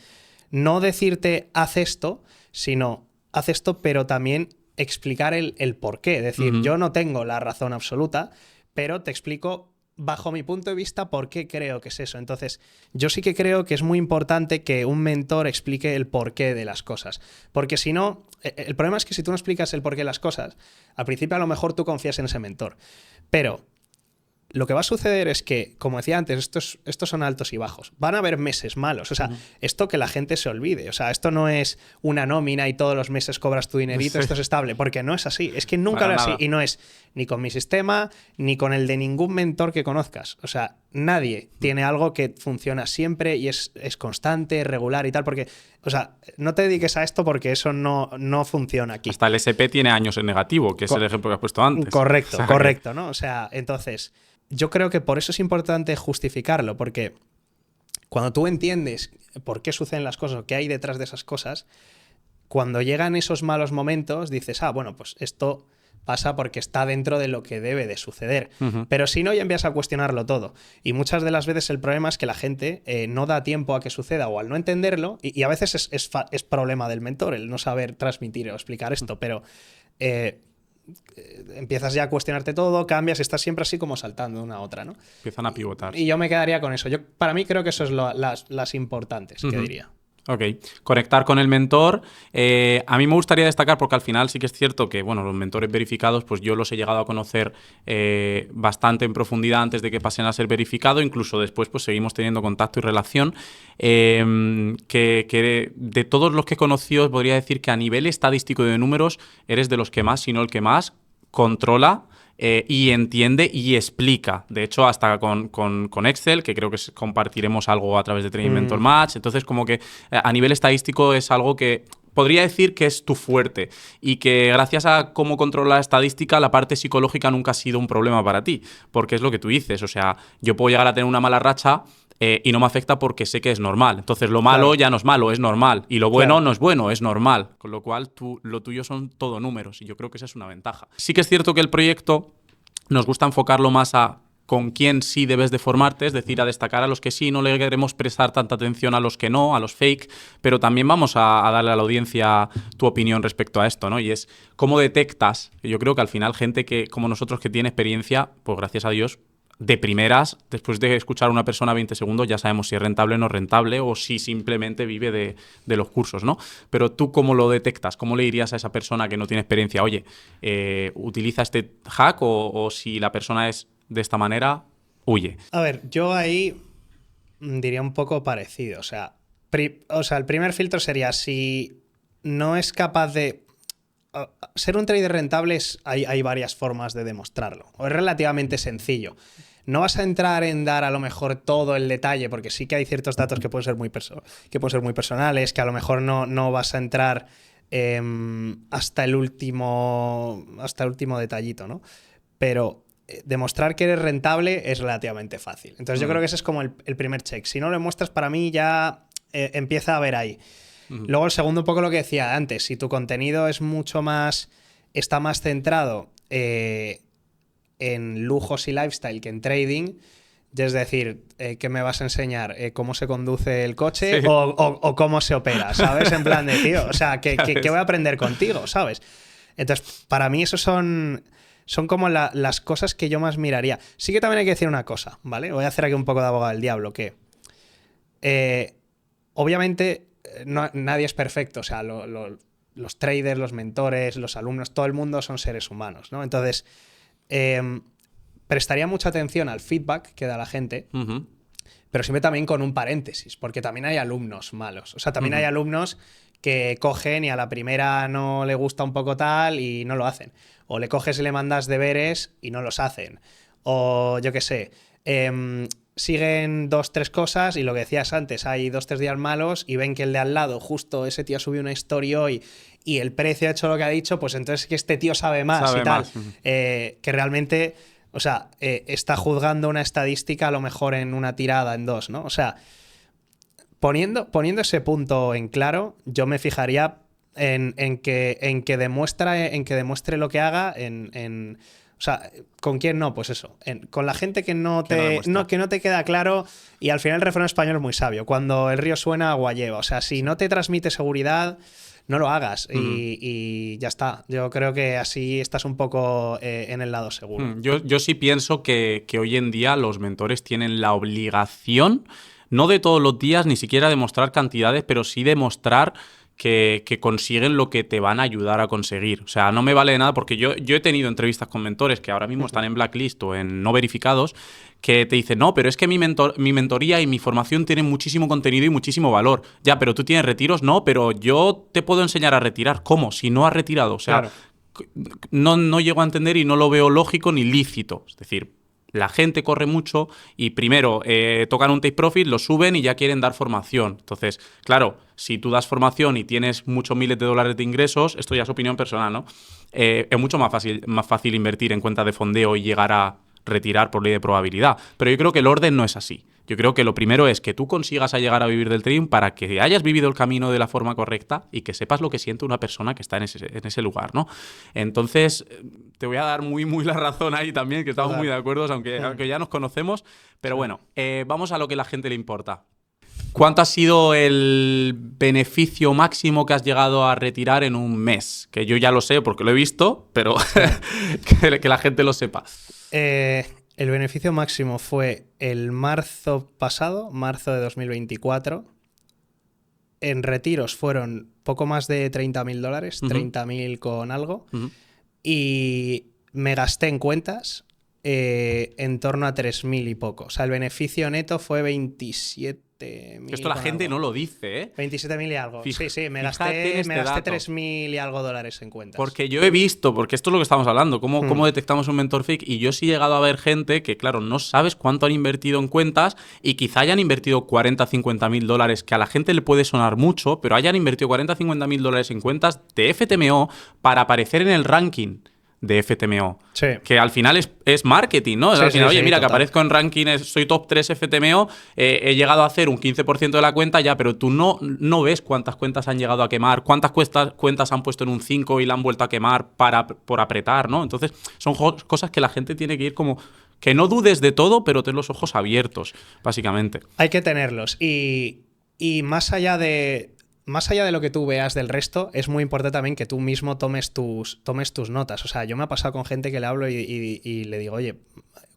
no decirte haz esto, sino haz esto, pero también explicar el por qué. Es decir, yo no tengo la razón absoluta, pero te explico bajo mi punto de vista, ¿por qué creo que es eso? Entonces, yo sí que creo que es muy importante que un mentor explique el porqué de las cosas. Porque si no, el problema es que si tú no explicas el porqué de las cosas, al principio a lo mejor tú confías en ese mentor. Pero lo que va a suceder es que, como decía antes, estos son altos y bajos. Van a haber meses malos. O sea, esto que la gente se olvide. O sea, esto no es una nómina y todos los meses cobras tu dinerito, sí. Esto es estable. Porque no es así. Es que nunca lo es así. Y no es ni con mi sistema, ni con el de ningún mentor que conozcas. O sea, nadie tiene algo que funciona siempre y es constante, regular y tal. Porque, o sea, no te dediques a esto porque eso no funciona aquí. Hasta el SP tiene años en negativo, que es el ejemplo que has puesto antes. Correcto, correcto, ¿no? O sea, entonces... Yo creo que por eso es importante justificarlo, porque cuando tú entiendes por qué suceden las cosas o qué hay detrás de esas cosas, cuando llegan esos malos momentos dices, bueno, pues esto pasa porque está dentro de lo que debe de suceder. Pero si no, ya empiezas a cuestionarlo todo. Y muchas de las veces el problema es que la gente no da tiempo a que suceda o al no entenderlo, y a veces es problema del mentor el no saber transmitir o explicar esto, pero... empiezas ya a cuestionarte todo, cambias, estás siempre así como saltando de una a otra, ¿no? Empiezan a pivotar. Y yo me quedaría con eso. Para mí creo que eso es las importantes, que diría. Ok, conectar con el mentor. A mí me gustaría destacar, porque al final sí que es cierto que, bueno, los mentores verificados, pues yo los he llegado a conocer bastante en profundidad antes de que pasen a ser verificados, incluso después pues seguimos teniendo contacto y relación. Que de todos los que he conocido, podría decir que a nivel estadístico de números, eres de los que más, si no el que más, controla y entiende y explica. De hecho, hasta con Excel, que creo que compartiremos algo a través de Training Mentor Match. Entonces, como que a nivel estadístico es algo que podría decir que es tu fuerte y que gracias a cómo controla la estadística, la parte psicológica nunca ha sido un problema para ti, porque es lo que tú dices. O sea, yo puedo llegar a tener una mala racha y no me afecta porque sé que es normal. Entonces, lo malo ya no es malo, es normal. Y lo bueno no es bueno, es normal. Con lo cual, lo tuyo son todo números. Y yo creo que esa es una ventaja. Sí que es cierto que el proyecto nos gusta enfocarlo más a con quién sí debes de formarte, es decir, a destacar a los que sí, no le queremos prestar tanta atención a los que no, a los fake, pero también vamos a darle a la audiencia tu opinión respecto a esto, ¿no? Y es cómo detectas, yo creo que al final gente que como nosotros que tiene experiencia, pues gracias a Dios, de primeras, después de escuchar a una persona 20 segundos, ya sabemos si es rentable o no rentable o si simplemente vive de los cursos, ¿no? Pero tú, ¿cómo lo detectas? ¿Cómo le dirías a esa persona que no tiene experiencia? Oye, utiliza este hack o si la persona es de esta manera, huye. A ver, yo ahí diría un poco parecido. O sea, el primer filtro sería si no es capaz de... Ser un trader rentable hay varias formas de demostrarlo. O es relativamente sencillo. No vas a entrar en dar a lo mejor todo el detalle, porque sí que hay ciertos datos que pueden ser muy personales, que a lo mejor no vas a entrar hasta el último detallito, ¿no? Pero demostrar que eres rentable es relativamente fácil. Entonces yo creo que ese es como el primer check. Si no lo demuestras, para mí ya empieza a haber ahí. Luego el segundo, un poco lo que decía antes, si tu contenido es está más centrado en lujos y lifestyle que en trading, es decir, ¿qué me vas a enseñar? ¿Cómo se conduce el coche o cómo se opera? ¿Sabes? En plan de, tío, o sea, ¿qué voy a aprender contigo? ¿Sabes? Entonces, para mí eso son como las cosas que yo más miraría. Sí que también hay que decir una cosa, ¿vale? Voy a hacer aquí un poco de abogado del diablo, que obviamente nadie es perfecto, o sea, los traders, los mentores, los alumnos, todo el mundo son seres humanos, ¿no? Entonces, prestaría mucha atención al feedback que da la gente, pero siempre también con un paréntesis, porque también hay alumnos malos. O sea, también hay alumnos que cogen y a la primera no le gusta un poco tal y no lo hacen. O le coges y le mandas deberes y no los hacen. O yo qué sé, siguen 2-3 cosas y lo que decías antes, hay 2-3 días malos y ven que el de al lado, justo ese tío subió una story hoy y el precio ha hecho lo que ha dicho, pues entonces que este tío sabe más y tal. Que realmente, o sea, está juzgando una estadística a lo mejor en una tirada, en 2, ¿no? O sea, poniendo ese punto en claro, yo me fijaría en que demuestre lo que haga, o sea, ¿con quién no? Pues eso, con la gente que no te queda claro. Y al final el refrán español es muy sabio: cuando el río suena, agua lleva. O sea, si no te transmite seguridad, no lo hagas y ya está. Yo creo que así estás un poco en el lado seguro. Yo sí pienso que hoy en día los mentores tienen la obligación, no de todos los días, ni siquiera de mostrar cantidades, pero sí de mostrar que consiguen lo que te van a ayudar a conseguir. O sea, no me vale de nada porque yo he tenido entrevistas con mentores que ahora mismo están en blacklist o en no verificados que te dicen, no, pero es que mi mentoría y mi formación tienen muchísimo contenido y muchísimo valor. Ya, pero tú tienes retiros, no, pero yo te puedo enseñar a retirar. ¿Cómo? Si no has retirado. O sea, claro. No llego a entender y no lo veo lógico ni lícito. Es decir, la gente corre mucho y primero tocan un take profit, lo suben y ya quieren dar formación. Entonces, claro, si tú das formación y tienes muchos miles de dólares de ingresos, esto ya es opinión personal, ¿no? Es mucho más fácil invertir en cuentas de fondeo y llegar a retirar por ley de probabilidad. Pero yo creo que el orden no es así. Yo creo que lo primero es que tú consigas a llegar a vivir del trading para que hayas vivido el camino de la forma correcta y que sepas lo que siente una persona que está en ese lugar, ¿no? Entonces, te voy a dar muy la razón ahí también, que estamos muy de acuerdo, aunque ya nos conocemos. Pero bueno, vamos a lo que a la gente le importa. ¿Cuánto ha sido el beneficio máximo que has llegado a retirar en un mes? Que yo ya lo sé porque lo he visto, pero que la gente lo sepa. El beneficio máximo fue el marzo pasado, marzo de 2024. En retiros fueron poco más de $30.000, 30.000 con algo. Y me gasté en cuentas en torno a 3.000 y poco. O sea, el beneficio neto fue 27.000. Esto la gente algo. no lo dice, ¿eh? 27.000 y algo. Sí, me gasté 3.000 y algo dólares en cuentas. Porque yo he visto, porque esto es lo que estamos hablando, cómo detectamos un mentor fake, y yo sí he llegado a ver gente que, claro, no sabes cuánto han invertido en cuentas y quizá hayan invertido 40, 50.000 dólares, que a la gente le puede sonar mucho, pero hayan invertido 40, 50.000 dólares en cuentas de FTMO para aparecer en el ranking de FTMO. Sí. Que al final es marketing, ¿no? Sí, al final, sí, oye, mira, total. que aparezco en ranking, soy top 3 FTMO, he llegado a hacer un 15% de la cuenta ya, pero tú no ves cuántas cuentas han llegado a quemar, cuántas cuentas han puesto en un 5 y la han vuelto a quemar por apretar, ¿no? Entonces, son cosas que la gente tiene que ir como... Que no dudes de todo, pero ten los ojos abiertos, básicamente. Hay que tenerlos. Y más allá de lo que tú veas del resto, es muy importante también que tú mismo tomes tus notas. O sea, yo me ha pasado con gente que le hablo y le digo, oye,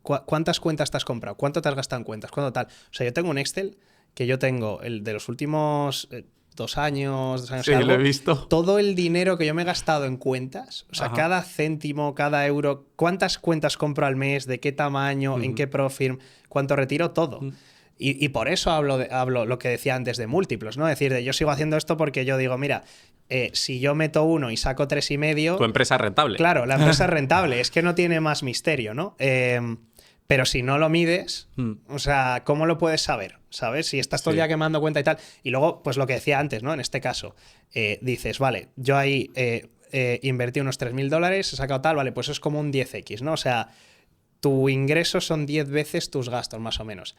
¿cuántas cuentas te has comprado? ¿Cuánto te has gastado en cuentas? ¿Cuánto tal? O sea, yo tengo un Excel que yo tengo el de los últimos 2 años sí, algo, lo he visto. Todo el dinero que yo me he gastado en cuentas, o sea, Ajá. cada céntimo, cada euro, cuántas cuentas compro al mes, de qué tamaño, en qué profirm, cuánto retiro, todo. Y por eso hablo lo que decía antes de múltiplos, ¿no? Es decir, yo sigo haciendo esto porque yo digo, mira, si yo meto 1 y saco 3,5... Tu empresa es rentable. Claro, la empresa es rentable, es que no tiene más misterio, ¿no? Pero si no lo mides, o sea, ¿cómo lo puedes saber? ¿Sabes? Si estás todo el día quemando cuenta y tal. Y luego, pues lo que decía antes, ¿no? En este caso, dices, vale, yo ahí invertí unos 3.000 dólares, he sacado tal, vale, pues eso es como un 10x, ¿no? O sea, tu ingreso son 10 veces tus gastos, más o menos.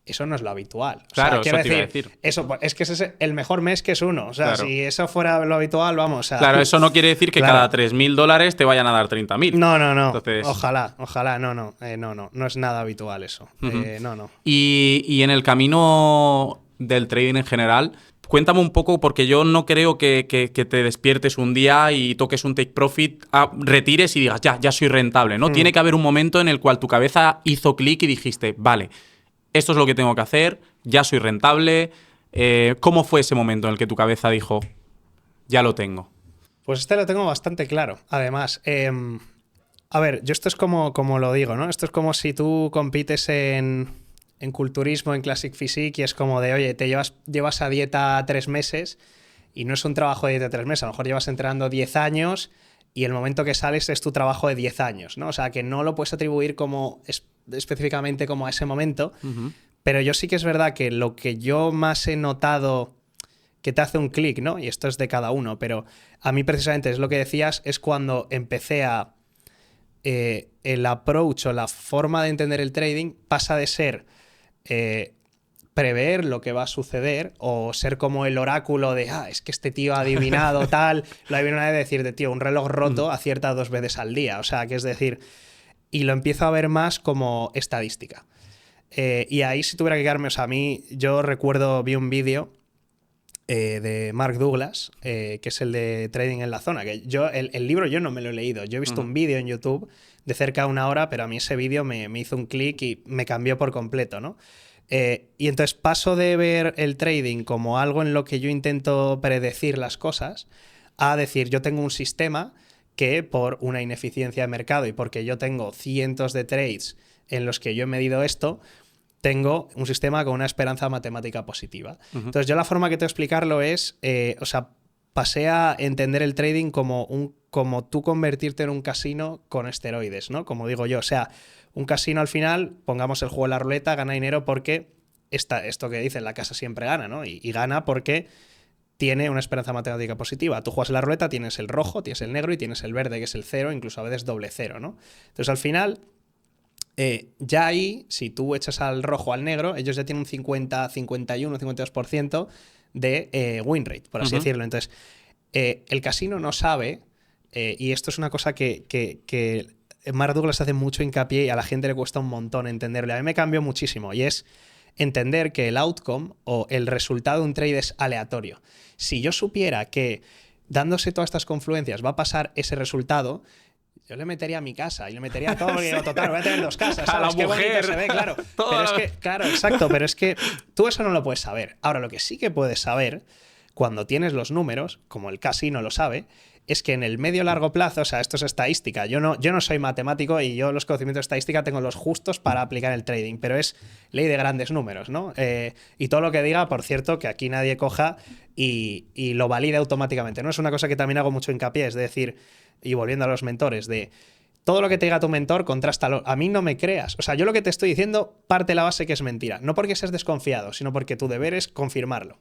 Eso no es lo habitual. O claro, sea, eso te iba a decir. Eso, es que ese es el mejor mes que es uno. O sea, claro. si eso fuera lo habitual, vamos. O sea, claro, eso no quiere decir que cada 3.000 dólares te vayan a dar 30.000. No. Entonces... Ojalá, no es nada habitual eso. No. Y en el camino del trading en general, cuéntame un poco, porque yo no creo que te despiertes un día y toques un take profit, retires y digas, ya soy rentable, ¿no? Tiene que haber un momento en el cual tu cabeza hizo clic y dijiste, vale, esto es lo que tengo que hacer, ya soy rentable. ¿Cómo fue ese momento en el que tu cabeza dijo, ya lo tengo? Pues lo tengo bastante claro. Además, a ver, yo esto es como lo digo, ¿no? Esto es como si tú compites en culturismo, en Classic Physique, y es como de, oye, te llevas a dieta 3 meses y no es un trabajo de dieta 3 meses, a lo mejor llevas entrenando 10 años y el momento que sales es tu trabajo de 10 años, ¿no? O sea, que no lo puedes atribuir como específicamente como a ese momento, pero yo sí que es verdad que lo que yo más he notado que te hace un clic, ¿no? Y esto es de cada uno, pero a mí precisamente es lo que decías, es cuando empecé a... el approach o la forma de entender el trading pasa de ser prever lo que va a suceder o ser como el oráculo de, es que este tío ha adivinado tal, lo ha adivinado de decir, tío, un reloj roto acierta 2 veces al día, o sea, que es decir, y lo empiezo a ver más como estadística. Y ahí si tuviera que quedarme, o sea, a mí, yo recuerdo, vi un vídeo de Mark Douglas, que es el de Trading en la Zona. Que yo, el libro yo no me lo he leído. Yo he visto un vídeo en YouTube de cerca de 1 hora, pero a mí ese vídeo me hizo un clic y me cambió por completo, ¿no? Y entonces paso de ver el trading como algo en lo que yo intento predecir las cosas a decir, yo tengo un sistema que por una ineficiencia de mercado y porque yo tengo cientos de trades en los que yo he medido esto, tengo un sistema con una esperanza matemática positiva. Entonces yo la forma que tengo de explicarlo es, o sea, pasé a entender el trading como tú convertirte en un casino con esteroides, ¿no? Como digo yo, o sea, un casino al final, pongamos el juego de la ruleta, gana dinero porque esto que dicen, la casa siempre gana, ¿no? Y gana porque tiene una esperanza matemática positiva. Tú juegas en la ruleta, tienes el rojo, tienes el negro y tienes el verde, que es el 0, incluso a veces doble 0, ¿no? Entonces al final, ya ahí, si tú echas al rojo al negro, ellos ya tienen un 50, 51, 52% de win rate, por así decirlo. Entonces, el casino no sabe, y esto es una cosa que Mark Douglas hace mucho hincapié y a la gente le cuesta un montón entenderlo. A mí me cambió muchísimo y es entender que el outcome o el resultado de un trade es aleatorio. Si yo supiera que dándose todas estas confluencias va a pasar ese resultado, yo le metería a mi casa y le metería a todo, porque digo, total, voy a tener 2 casas, ¿sabes? Qué bonito se ve, claro. Pero es que, claro, exacto, pero es que tú eso no lo puedes saber. Ahora, lo que sí que puedes saber cuando tienes los números, como el casino lo sabe, es que en el medio largo plazo, o sea, esto es estadística, yo no soy matemático y yo los conocimientos de estadística tengo los justos para aplicar el trading, pero es ley de grandes números, ¿no? Y todo lo que diga, por cierto, que aquí nadie coja y lo valide automáticamente, ¿no? Es una cosa que también hago mucho hincapié, es decir, y volviendo a los mentores, de todo lo que te diga tu mentor, contrástalo. A mí no me creas. O sea, yo lo que te estoy diciendo parte de la base que es mentira. No porque seas desconfiado, sino porque tu deber es confirmarlo.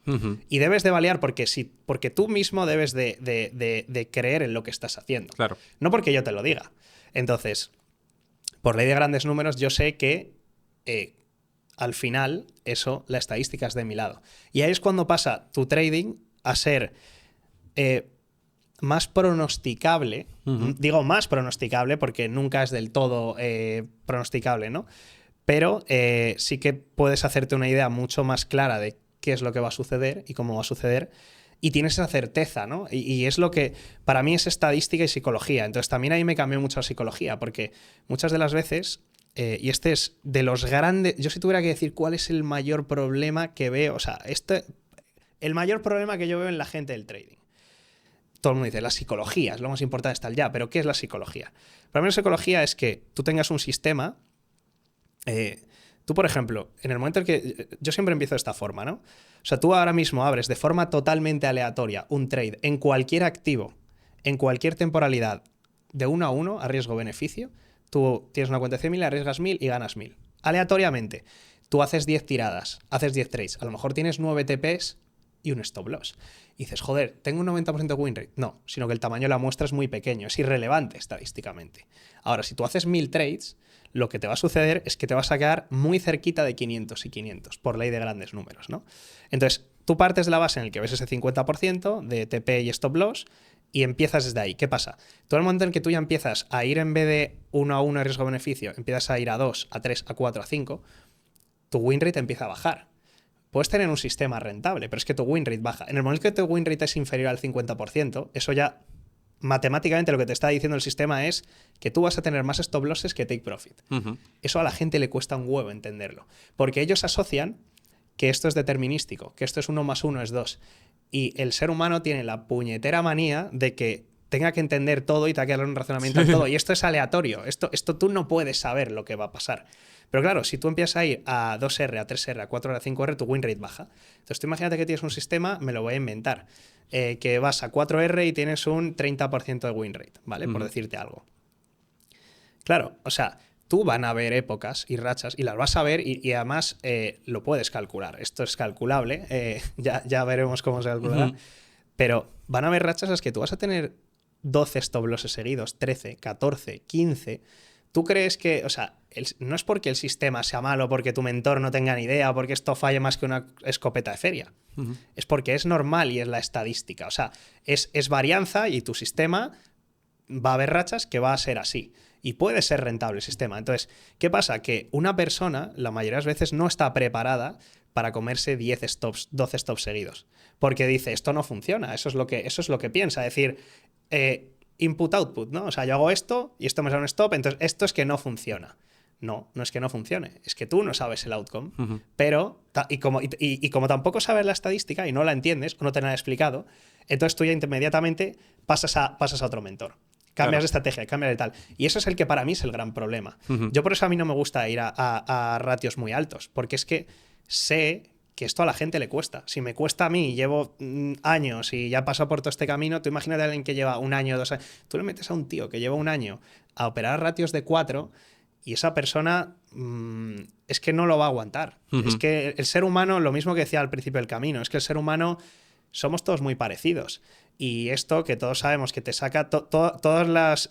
Y debes de validar porque tú mismo debes de creer en lo que estás haciendo. Claro. No porque yo te lo diga. Entonces, por ley de grandes números, yo sé que al final eso, la estadística es de mi lado. Y ahí es cuando pasa tu trading a ser más pronosticable. Digo más pronosticable porque nunca es del todo pronosticable, ¿no? Pero sí que puedes hacerte una idea mucho más clara de qué es lo que va a suceder y cómo va a suceder, y tienes esa certeza, ¿no? Y es lo que para mí es estadística y psicología. Entonces también ahí me cambió mucho la psicología, porque muchas de las veces, y este es de los grandes, yo si tuviera que decir cuál es el mayor problema que veo, o sea, el mayor problema que yo veo en la gente del trading. Todo el mundo dice, la psicología es lo más importante, está el ya, pero ¿qué es la psicología? Para mí la psicología es que tú tengas un sistema. Tú, por ejemplo, en el momento en que yo siempre empiezo de esta forma, ¿no? O sea, tú ahora mismo abres de forma totalmente aleatoria un trade en cualquier activo, en cualquier temporalidad, de 1 a 1, a riesgo-beneficio. Tú tienes una cuenta de 100.000, arriesgas 1.000 y ganas 1.000. Aleatoriamente. Tú haces 10 tiradas, haces 10 trades. A lo mejor tienes 9 TPs y un stop loss. Y dices, joder, tengo un 90% de win rate. No, sino que el tamaño de la muestra es muy pequeño, es irrelevante estadísticamente. Ahora, si tú haces 1.000 trades, lo que te va a suceder es que te vas a quedar muy cerquita de 500 y 500, por ley de grandes números, ¿no? Entonces, tú partes de la base en el que ves ese 50% de TP y stop loss y empiezas desde ahí. ¿Qué pasa? Todo el momento en que tú ya empiezas a ir en vez de 1 a 1 de riesgo-beneficio, empiezas a ir a 2, a 3, a 4, a 5, tu win rate empieza a bajar. Puedes tener un sistema rentable, pero es que tu win rate baja. En el momento que tu win rate es inferior al 50%, eso ya matemáticamente lo que te está diciendo el sistema es que tú vas a tener más stop losses que take profit. Eso a la gente le cuesta un huevo entenderlo, porque ellos asocian que esto es determinístico, que esto es 1 más 1 es 2. Y el ser humano tiene la puñetera manía de que tenga que entender todo y te ha que dar un razonamiento en todo. Y esto es aleatorio. Esto tú no puedes saber lo que va a pasar. Pero claro, si tú empiezas a ir a 2R, a 3R, a 4R, a 5R, tu win rate baja. Entonces tú imagínate que tienes un sistema, me lo voy a inventar, que vas a 4R y tienes un 30% de win rate, ¿vale? Por decirte algo. Claro, o sea, tú van a haber épocas y rachas y las vas a ver y además lo puedes calcular. Esto es calculable, ya veremos cómo se calculará. Pero van a haber rachas en las que tú vas a tener 12 stop losses seguidos, 13, 14, 15. ¿Tú crees que, o sea, no es porque el sistema sea malo, porque tu mentor no tenga ni idea, porque esto falle más que una escopeta de feria? Es porque es normal y es la estadística. O sea, es varianza y tu sistema va a haber rachas que va a ser así. Y puede ser rentable el sistema. Entonces, ¿qué pasa? Que una persona, la mayoría de las veces, no está preparada para comerse 10 stops, 12 stops seguidos. Porque dice, esto no funciona, eso es lo que piensa. Es decir, input-output, ¿no? O sea, yo hago esto y esto me sale un stop, entonces esto es que no funciona. No es que no funcione, es que tú no sabes el outcome. Pero, y como tampoco sabes la estadística y no la entiendes o no te la han explicado, entonces tú ya inmediatamente pasas a otro mentor. Cambias de estrategia, cambias de tal. Y eso es el que para mí es el gran problema. Yo por eso a mí no me gusta ir a ratios muy altos, porque es que sé que esto a la gente le cuesta. Si me cuesta a mí, llevo años y ya he pasado por todo este camino, tú imagínate a alguien que lleva 1 año, 2 años. Tú le metes a un tío que lleva 1 año a operar ratios de 4 y esa persona es que no lo va a aguantar. Es que el ser humano, lo mismo que decía al principio del camino, es que el ser humano somos todos muy parecidos. Y esto que todos sabemos que te saca todas las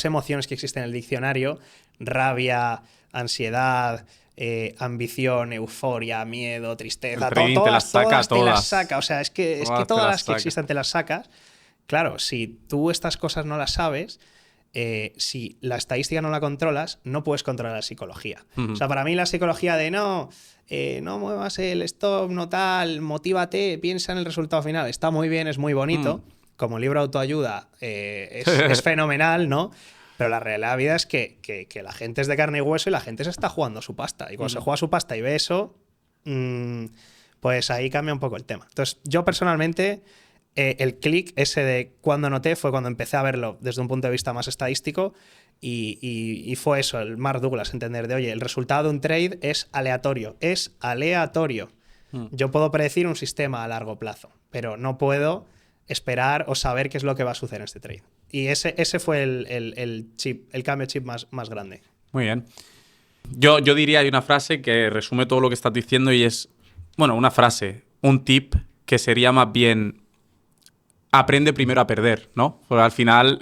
emociones que existen en el diccionario, rabia, ansiedad, ambición, euforia, miedo, tristeza, todas te las saca. O sea, es que todas las que existen te las sacas. Claro, si tú estas cosas no las sabes, si la estadística no la controlas, no puedes controlar la psicología. O sea, para mí la psicología de no muevas el stop, no tal, motívate, piensa en el resultado final, está muy bien, es muy bonito. Como libro de autoayuda es fenomenal, ¿no? Pero la realidad de la vida es que la gente es de carne y hueso y la gente se está jugando su pasta. Y cuando se juega su pasta y ve eso, pues ahí cambia un poco el tema. Entonces, yo personalmente, el clic ese de cuando noté fue cuando empecé a verlo desde un punto de vista más estadístico y fue eso, el Mark Douglas, entender de, oye, el resultado de un trade es aleatorio. Es aleatorio. Yo puedo predecir un sistema a largo plazo, pero no puedo esperar o saber qué es lo que va a suceder en este trade. Y ese fue el cambio de chip más grande. Muy bien. Yo diría, hay una frase que resume todo lo que estás diciendo y es, bueno, una frase, un tip que sería más bien aprende primero a perder, ¿no? Porque al final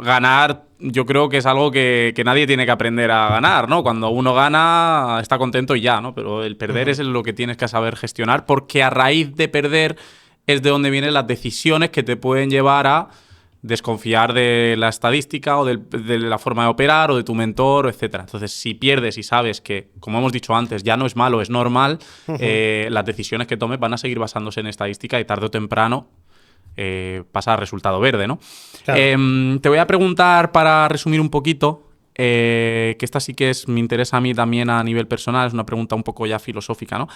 ganar yo creo que es algo que nadie tiene que aprender a ganar, ¿no? Cuando uno gana está contento y ya, ¿no? Pero el perder es lo que tienes que saber gestionar, porque a raíz de perder es de donde vienen las decisiones que te pueden llevar a desconfiar de la estadística o de la forma de operar o de tu mentor, etcétera. Entonces, si pierdes y sabes que, como hemos dicho antes, ya no es malo, es normal, las decisiones que tomes van a seguir basándose en estadística y tarde o temprano pasa a resultado verde, ¿no? Claro. Te voy a preguntar, para resumir un poquito, que esta sí que me interesa a mí también a nivel personal, es una pregunta un poco ya filosófica, ¿no?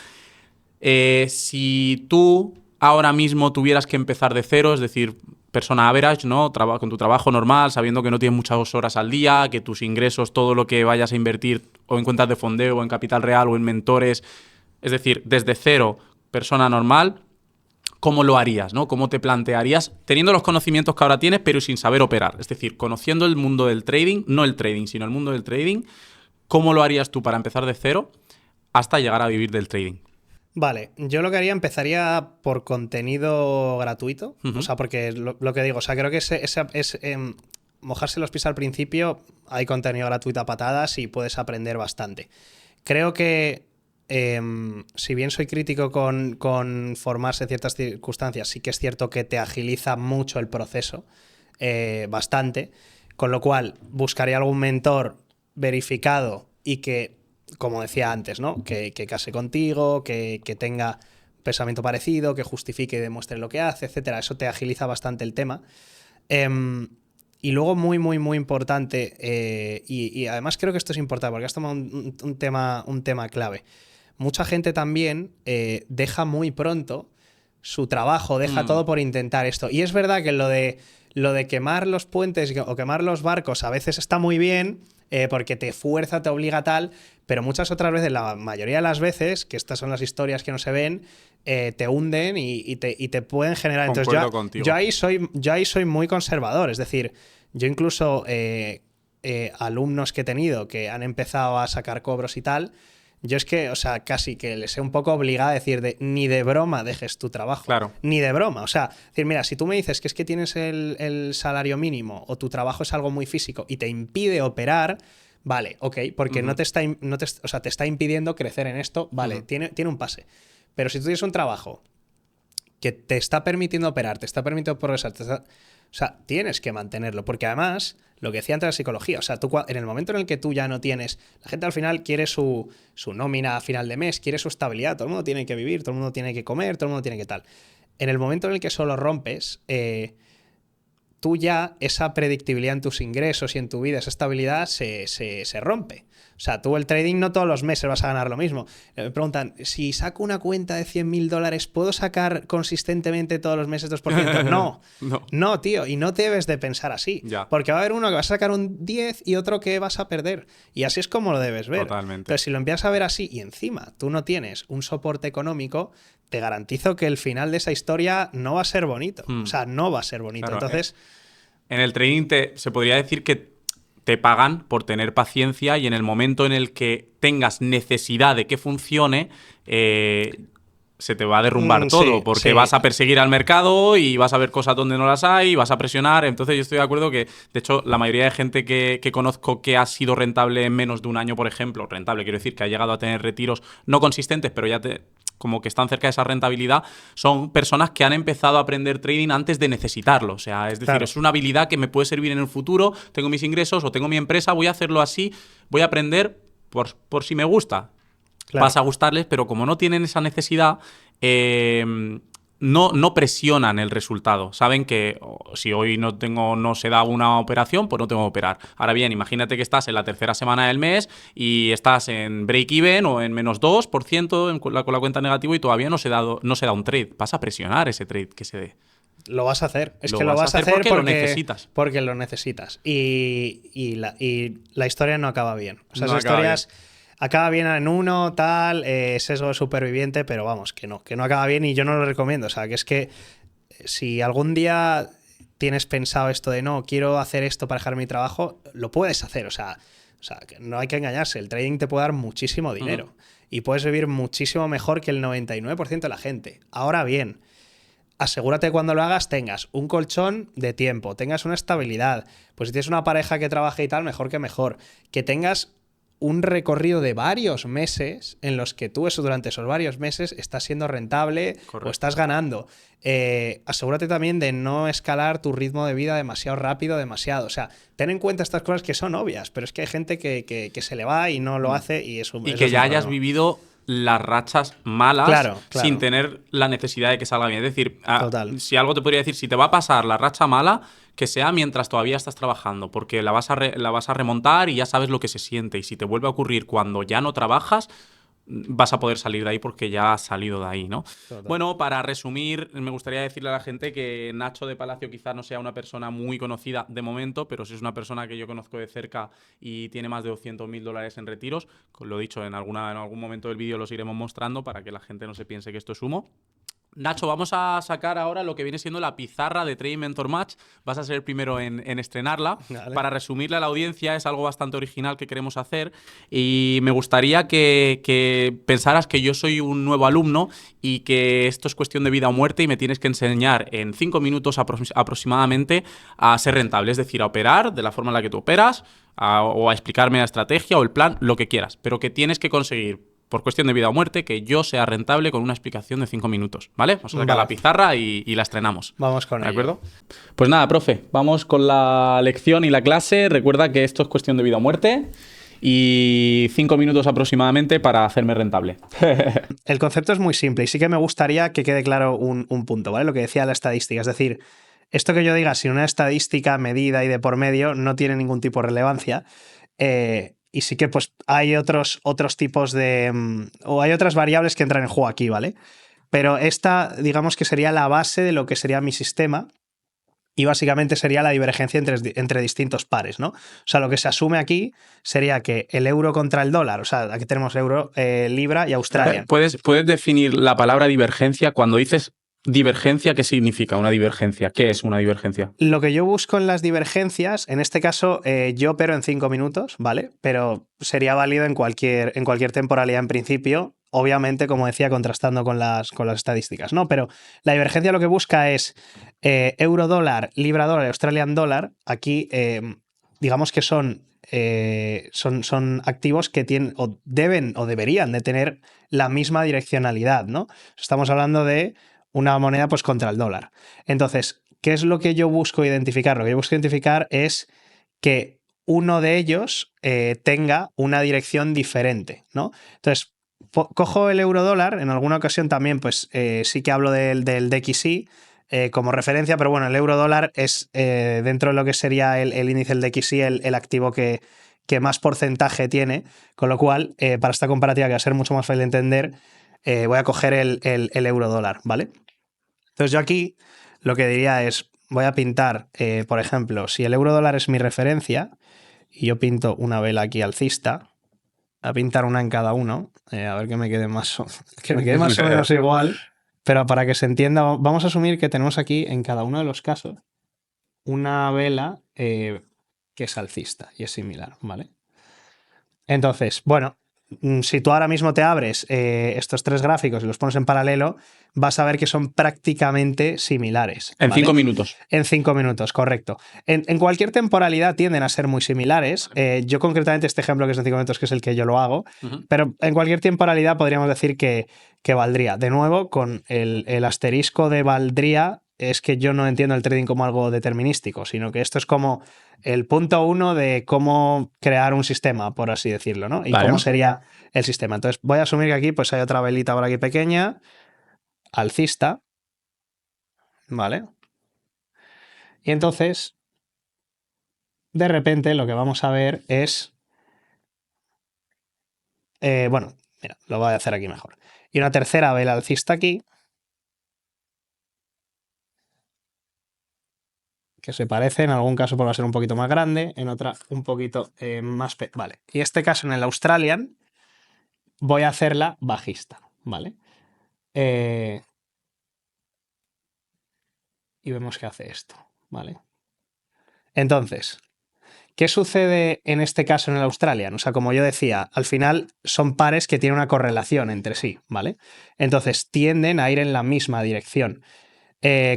Si tú ahora mismo tuvieras que empezar de cero, es decir, persona average, ¿no? Con tu trabajo normal, sabiendo que no tienes muchas horas al día, que tus ingresos, todo lo que vayas a invertir o en cuentas de fondeo o en capital real o en mentores, es decir, desde cero, persona normal, ¿cómo lo harías, ¿no? ¿Cómo te plantearías, teniendo los conocimientos que ahora tienes, pero sin saber operar? Es decir, conociendo el mundo del trading, no el trading, sino el mundo del trading, ¿cómo lo harías tú para empezar de cero hasta llegar a vivir del trading? Vale, yo lo que haría, empezaría por contenido gratuito, o sea, porque lo que digo, o sea, creo que es mojarse los pies al principio, hay contenido gratuito a patadas y puedes aprender bastante. Creo que si bien soy crítico con formarse en ciertas circunstancias, sí que es cierto que te agiliza mucho el proceso, bastante, con lo cual buscaría algún mentor verificado y que, como decía antes, ¿no? Que case contigo, que tenga pensamiento parecido, que justifique y demuestre lo que hace, etcétera. Eso te agiliza bastante el tema. Y luego, muy, muy, muy importante, y además creo que esto es importante porque has tomado un tema clave. Mucha gente también deja muy pronto su trabajo, deja todo por intentar esto. Y es verdad que lo de quemar los puentes o quemar los barcos a veces está muy bien, porque te fuerza, te obliga tal, pero muchas otras veces, la mayoría de las veces, que estas son las historias que no se ven, te hunden y te pueden generar. Entonces yo ahí soy muy conservador, es decir, yo incluso alumnos que he tenido que han empezado a sacar cobros y tal, yo es que, o sea, casi que les he un poco obligado a decir ni de broma dejes tu trabajo. Claro. Ni de broma. O sea, decir, mira, si tú me dices que es que tienes el salario mínimo o tu trabajo es algo muy físico y te impide operar, vale, ok, porque te está impidiendo crecer en esto, vale, tiene un pase. Pero si tú tienes un trabajo que te está permitiendo operar, te está permitiendo progresar, O sea, tienes que mantenerlo, porque además, lo que decía antes la psicología, o sea, en el momento en el que tú ya no tienes, la gente al final quiere su nómina a final de mes, quiere su estabilidad, todo el mundo tiene que vivir, todo el mundo tiene que comer, todo el mundo tiene que tal. En el momento en el que solo rompes, tú ya esa predictibilidad en tus ingresos y en tu vida, esa estabilidad se rompe. O sea, tú el trading no todos los meses vas a ganar lo mismo. Me preguntan, si saco una cuenta de $100.000, ¿puedo sacar consistentemente todos los meses 2%? No, no, tío, y no debes de pensar así. Ya. Porque va a haber uno que vas a sacar un 10 y otro que vas a perder. Y así es como lo debes ver. Totalmente. Entonces, si lo empiezas a ver así y encima tú no tienes un soporte económico, te garantizo que el final de esa historia no va a ser bonito. O sea, no va a ser bonito. Claro, Entonces... En el trading se podría decir que te pagan por tener paciencia y en el momento en el que tengas necesidad de que funcione, se te va a derrumbar todo, sí, porque sí. vas a perseguir al mercado y vas a ver cosas donde no las hay, y vas a presionar. Entonces yo estoy de acuerdo que, de hecho, la mayoría de gente que conozco que ha sido rentable en menos de un año, por ejemplo, rentable quiero decir que ha llegado a tener retiros no consistentes, pero ya como que están cerca de esa rentabilidad, son personas que han empezado a aprender trading antes de necesitarlo. O sea, es decir, Claro. es una habilidad que me puede servir en el futuro, tengo mis ingresos o tengo mi empresa, voy a hacerlo así, voy a aprender por si me gusta. Claro. Vas a gustarles, pero como no tienen esa necesidad, no presionan el resultado. Saben que si hoy no se da una operación, pues no tengo que operar. Ahora bien, imagínate que estás en la tercera semana del mes y estás en break-even o en menos 2% con la cuenta negativa y todavía no se da un trade. Vas a presionar ese trade que se dé. Lo vas a hacer. Es Lo que lo vas a hacer porque lo necesitas. Porque lo necesitas. Y la historia no acaba bien. O sea, No esas acaba historias acaba bien en uno, tal, sesgo de superviviente, pero vamos, que no acaba bien y yo no lo recomiendo. O sea, que es que si algún día tienes pensado esto de no, quiero hacer esto para dejar mi trabajo, lo puedes hacer. O sea, que no hay que engañarse. El trading te puede dar muchísimo dinero y puedes vivir muchísimo mejor que el 99% de la gente. Ahora bien, asegúrate que cuando lo hagas tengas un colchón de tiempo, tengas una estabilidad. Pues si tienes una pareja que trabaje y tal, mejor que mejor. Que tengas un recorrido de varios meses en los que tú durante esos varios meses estás siendo rentable. Correcto. O estás ganando. Asegúrate también de no escalar tu ritmo de vida demasiado rápido, demasiado. O sea, ten en cuenta estas cosas que son obvias, pero es que hay gente que se le va y no lo hace y eso. Y que ya hayas vivido las rachas malas claro. sin tener la necesidad de que salga bien. Es decir, Total. si algo te podría decir, si te va a pasar la racha mala, que sea mientras todavía estás trabajando, porque la vas a remontar y ya sabes lo que se siente. Y si te vuelve a ocurrir cuando ya no trabajas, vas a poder salir de ahí porque ya has salido de ahí, ¿no? Total. Bueno, para resumir, me gustaría decirle a la gente que Nacho de Palacio quizás no sea una persona muy conocida de momento, pero sí es una persona que yo conozco de cerca y tiene más de $200.000 en retiros. Lo dicho, en algún momento del vídeo los iremos mostrando para que la gente no se piense que esto es humo. Nacho, vamos a sacar ahora lo que viene siendo la pizarra de Trading Mentor Match. Vas a ser el primero en estrenarla. Vale. Para resumirle a la audiencia, es algo bastante original que queremos hacer y me gustaría que pensaras que yo soy un nuevo alumno y que esto es cuestión de vida o muerte y me tienes que enseñar en 5 minutos aproximadamente a ser rentable, es decir, a operar de la forma en la que tú operas o a explicarme la estrategia o el plan, lo que quieras, pero que tienes que conseguir por cuestión de vida o muerte, que yo sea rentable con una explicación de 5 minutos, ¿vale? Vamos a sacar la pizarra y la estrenamos. Vamos con ello. ¿De acuerdo? Pues nada, profe, vamos con la lección y la clase. Recuerda que esto es cuestión de vida o muerte y 5 minutos aproximadamente para hacerme rentable. El concepto es muy simple y sí que me gustaría que quede claro un punto, ¿vale? Lo que decía la estadística, es decir, esto que yo diga sin una estadística medida y de por medio no tiene ningún tipo de relevancia. Y sí que pues hay otros tipos o hay otras variables que entran en juego aquí, ¿vale? Pero esta, digamos que sería la base de lo que sería mi sistema y básicamente sería la divergencia entre distintos pares, ¿no? O sea, lo que se asume aquí sería que el euro contra el dólar, o sea, aquí tenemos euro, libra y Australia. ¿Puedes definir la palabra divergencia cuando dices divergencia? ¿Qué significa una divergencia? ¿Qué es una divergencia? Lo que yo busco en las divergencias, en este caso yo opero en 5 minutos, ¿vale? Pero sería válido en cualquier temporalidad en principio, obviamente, como decía, contrastando con las estadísticas, ¿no? Pero la divergencia lo que busca es euro-dólar, libra-dólar, Australian-dólar. Aquí, digamos que son activos que tienen o deben o deberían de tener la misma direccionalidad, ¿no? Estamos hablando de una moneda pues contra el dólar. Entonces, ¿qué es lo que yo busco identificar? Lo que yo busco identificar es que uno de ellos tenga una dirección diferente, ¿no? Entonces, cojo el euro-dólar, en alguna ocasión también, pues sí que hablo del DXY como referencia, pero bueno, el euro-dólar es dentro de lo que sería el índice del DXY el activo que más porcentaje tiene, con lo cual, para esta comparativa que va a ser mucho más fácil de entender, voy a coger el euro-dólar, ¿vale? Entonces yo aquí lo que diría es, voy a pintar, por ejemplo, si el euro-dólar es mi referencia, y yo pinto una vela aquí alcista, a pintar una en cada uno, a ver que me quede que me quede más o menos igual, pero para que se entienda, vamos a asumir que tenemos aquí en cada uno de los casos una vela que es alcista y es similar, ¿vale? Entonces, bueno, si tú ahora mismo te abres estos tres gráficos y los pones en paralelo, vas a ver que son prácticamente similares. En ¿vale? 5 minutos. En 5 minutos, correcto. En cualquier temporalidad tienden a ser muy similares. Yo concretamente este ejemplo que es en 5 minutos, que es el que yo lo hago, pero en cualquier temporalidad podríamos decir que valdría. De nuevo, con el asterisco de valdría, es que yo no entiendo el trading como algo determinístico, sino que esto es como el punto 1 de cómo crear un sistema, por así decirlo, ¿no? Y cómo sería el sistema. Entonces voy a asumir que aquí pues hay otra velita por aquí pequeña, alcista, ¿vale? Y entonces, de repente lo que vamos a ver es... bueno, mira, lo voy a hacer aquí mejor. Y una tercera vela alcista aquí, que se parece, en algún caso va a ser un poquito más grande, en otra un poquito más... Vale, y este caso en el Australian voy a hacerla bajista, ¿vale? Y vemos que hace esto, ¿vale? Entonces, ¿qué sucede en este caso en el Australian? O sea, como yo decía, al final son pares que tienen una correlación entre sí, ¿vale? Entonces tienden a ir en la misma dirección.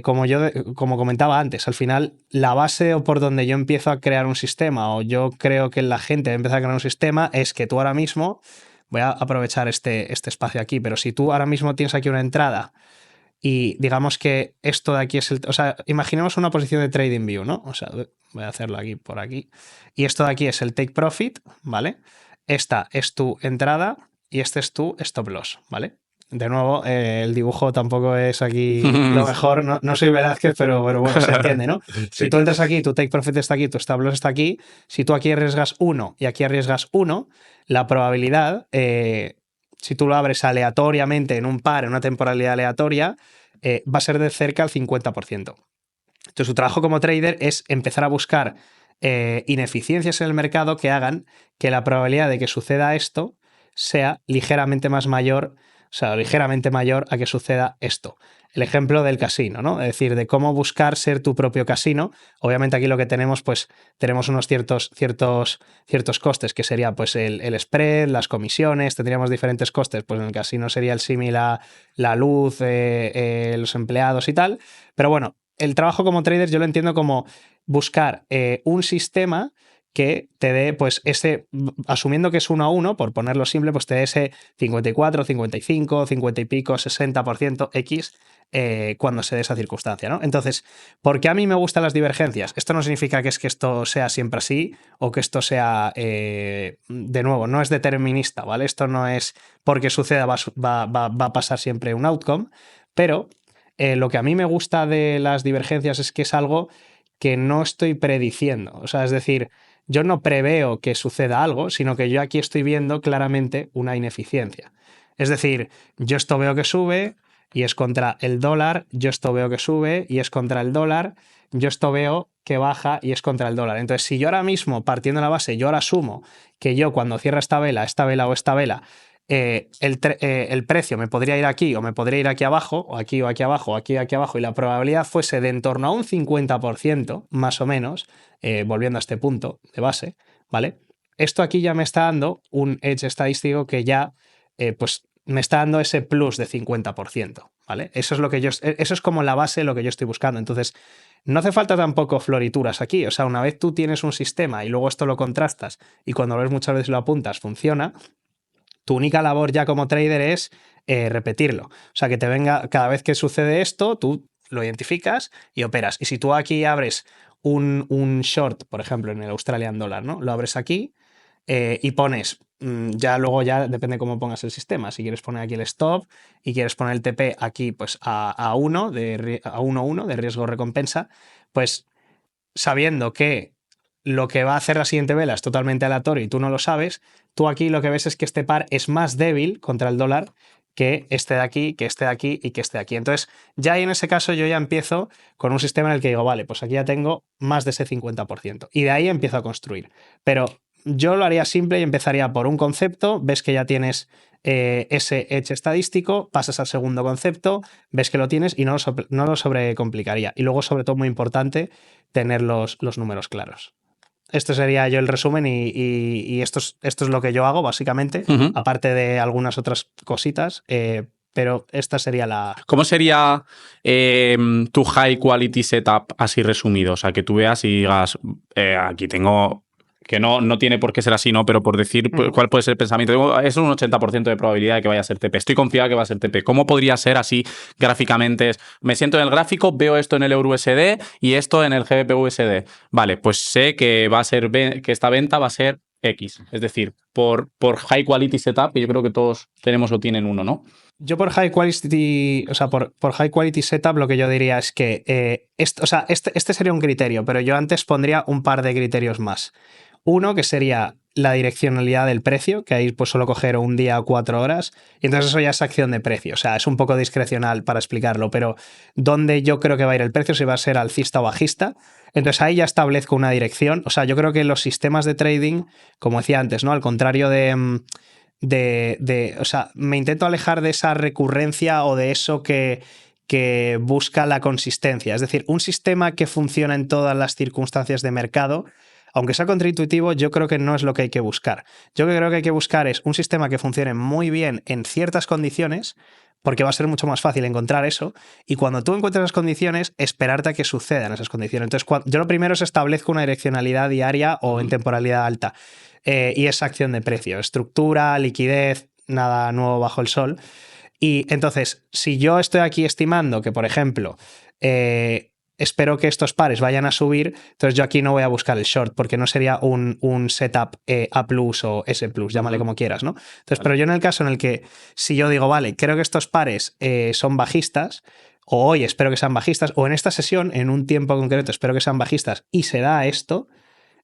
Como comentaba antes, al final la base o por donde yo empiezo a crear un sistema o yo creo que la gente empieza a crear un sistema es que tú ahora mismo, voy a aprovechar este espacio aquí, pero si tú ahora mismo tienes aquí una entrada y digamos que esto de aquí es el... O sea, imaginemos una posición de trading view, ¿no? O sea, voy a hacerlo aquí por aquí. Y esto de aquí es el take profit, ¿vale? Esta es tu entrada y este es tu stop loss, ¿vale? De nuevo, el dibujo tampoco es aquí lo mejor. No soy Velázquez, pero bueno, se entiende, ¿no? Sí. Si tú entras aquí, tu take profit está aquí, tu stop loss está aquí. Si tú aquí arriesgas 1 y aquí arriesgas 1, la probabilidad... si tú lo abres aleatoriamente en un par, en una temporalidad aleatoria, va a ser de cerca al 50%. Entonces, su trabajo como trader es empezar a buscar ineficiencias en el mercado que hagan que la probabilidad de que suceda esto sea ligeramente más mayor, o sea, ligeramente mayor a que suceda esto. El ejemplo del casino, ¿no? Es decir, de cómo buscar ser tu propio casino. Obviamente aquí lo que tenemos, pues tenemos unos ciertos costes, que sería pues el spread, las comisiones, tendríamos diferentes costes. Pues en el casino sería el símil a la luz, los empleados y tal. Pero bueno, el trabajo como trader yo lo entiendo como buscar un sistema que te dé, pues ese, asumiendo que es 1 a 1, por ponerlo simple, pues te dé ese 54, 55, 50 y pico, 60% X cuando se dé esa circunstancia, ¿no? Entonces, ¿por qué a mí me gustan las divergencias? Esto no significa que es que esto sea siempre así o que esto sea, de nuevo, no es determinista, ¿vale? Esto no es porque suceda va a pasar siempre un outcome, pero lo que a mí me gusta de las divergencias es que es algo que no estoy prediciendo. O sea, es decir, yo no preveo que suceda algo, sino que yo aquí estoy viendo claramente una ineficiencia. Es decir, yo esto veo que sube y es contra el dólar, yo esto veo que sube y es contra el dólar, yo esto veo que baja y es contra el dólar. Entonces, si yo ahora mismo, partiendo de la base, yo ahora asumo que yo cuando cierra esta vela o esta vela, el precio me podría ir aquí o me podría ir aquí abajo, o aquí abajo, o aquí abajo, y la probabilidad fuese de en torno a un 50%, más o menos, volviendo a este punto de base, ¿vale? Esto aquí ya me está dando un edge estadístico que ya, pues, me está dando ese plus de 50%, ¿vale? Eso es como la base de lo que yo estoy buscando. Entonces, no hace falta tampoco florituras aquí. O sea, una vez tú tienes un sistema y luego esto lo contrastas y cuando lo ves muchas veces lo apuntas, funciona. Tu única labor ya como trader es repetirlo. O sea, que te venga, cada vez que sucede esto, tú lo identificas y operas. Y si tú aquí abres un short, por ejemplo, en el Australian Dollar, ¿no? Lo abres aquí y pones, ya luego ya depende cómo pongas el sistema. Si quieres poner aquí el stop y quieres poner el TP aquí pues a 1 a 1-1 de riesgo recompensa, pues sabiendo que lo que va a hacer la siguiente vela es totalmente aleatorio y tú no lo sabes, tú aquí lo que ves es que este par es más débil contra el dólar que este de aquí, que este de aquí y que este de aquí. Entonces, ya ahí en ese caso yo ya empiezo con un sistema en el que digo, vale, pues aquí ya tengo más de ese 50%. Y de ahí empiezo a construir. Pero yo lo haría simple y empezaría por un concepto, ves que ya tienes ese edge estadístico, pasas al segundo concepto, ves que lo tienes y no lo sobrecomplicaría. Y luego, sobre todo, muy importante, tener los números claros. Esto sería yo el resumen y esto es lo que yo hago, básicamente, aparte de algunas otras cositas, pero esta sería la... ¿Cómo sería tu high quality setup así resumido? O sea, que tú veas y digas, aquí tengo... Que no tiene por qué ser así, ¿no? Pero por decir cuál puede ser el pensamiento. Digo, es un 80% de probabilidad de que vaya a ser TP. Estoy confiado que va a ser TP. ¿Cómo podría ser así gráficamente? Me siento en el gráfico, veo esto en el EURUSD y esto en el GBP/USD. Vale, pues sé que va a ser que esta venta va a ser X. Es decir, por high quality setup, y yo creo que todos tenemos o tienen uno, ¿no? Yo por high quality, o sea, por high quality setup, lo que yo diría es que este sería un criterio, pero yo antes pondría un par de criterios más. Uno que sería la direccionalidad del precio, que ahí pues solo coger un día o 4 horas, y entonces eso ya es acción de precio. O sea, es un poco discrecional para explicarlo, pero ¿dónde yo creo que va a ir el precio? Si va a ser alcista o bajista. Entonces ahí ya establezco una dirección. O sea, yo creo que los sistemas de trading, como decía antes, ¿no? Al contrario o sea, me intento alejar de esa recurrencia o de eso que busca la consistencia. Es decir, un sistema que funciona en todas las circunstancias de mercado, aunque sea contraintuitivo, yo creo que no es lo que hay que buscar. Yo creo que hay que buscar es un sistema que funcione muy bien en ciertas condiciones, porque va a ser mucho más fácil encontrar eso, y cuando tú encuentres las condiciones, esperarte a que sucedan esas condiciones. Entonces, yo lo primero es establezco una direccionalidad diaria o en temporalidad alta, y esa acción de precio, estructura, liquidez, nada nuevo bajo el sol. Y entonces, si yo estoy aquí estimando que, por ejemplo, espero que estos pares vayan a subir, entonces yo aquí no voy a buscar el short porque no sería un setup A+ o S+, llámale como quieras, ¿no? Entonces, pero yo en el caso en el que si yo digo, vale, creo que estos pares son bajistas, o hoy espero que sean bajistas, o en esta sesión, en un tiempo concreto, espero que sean bajistas y se da esto,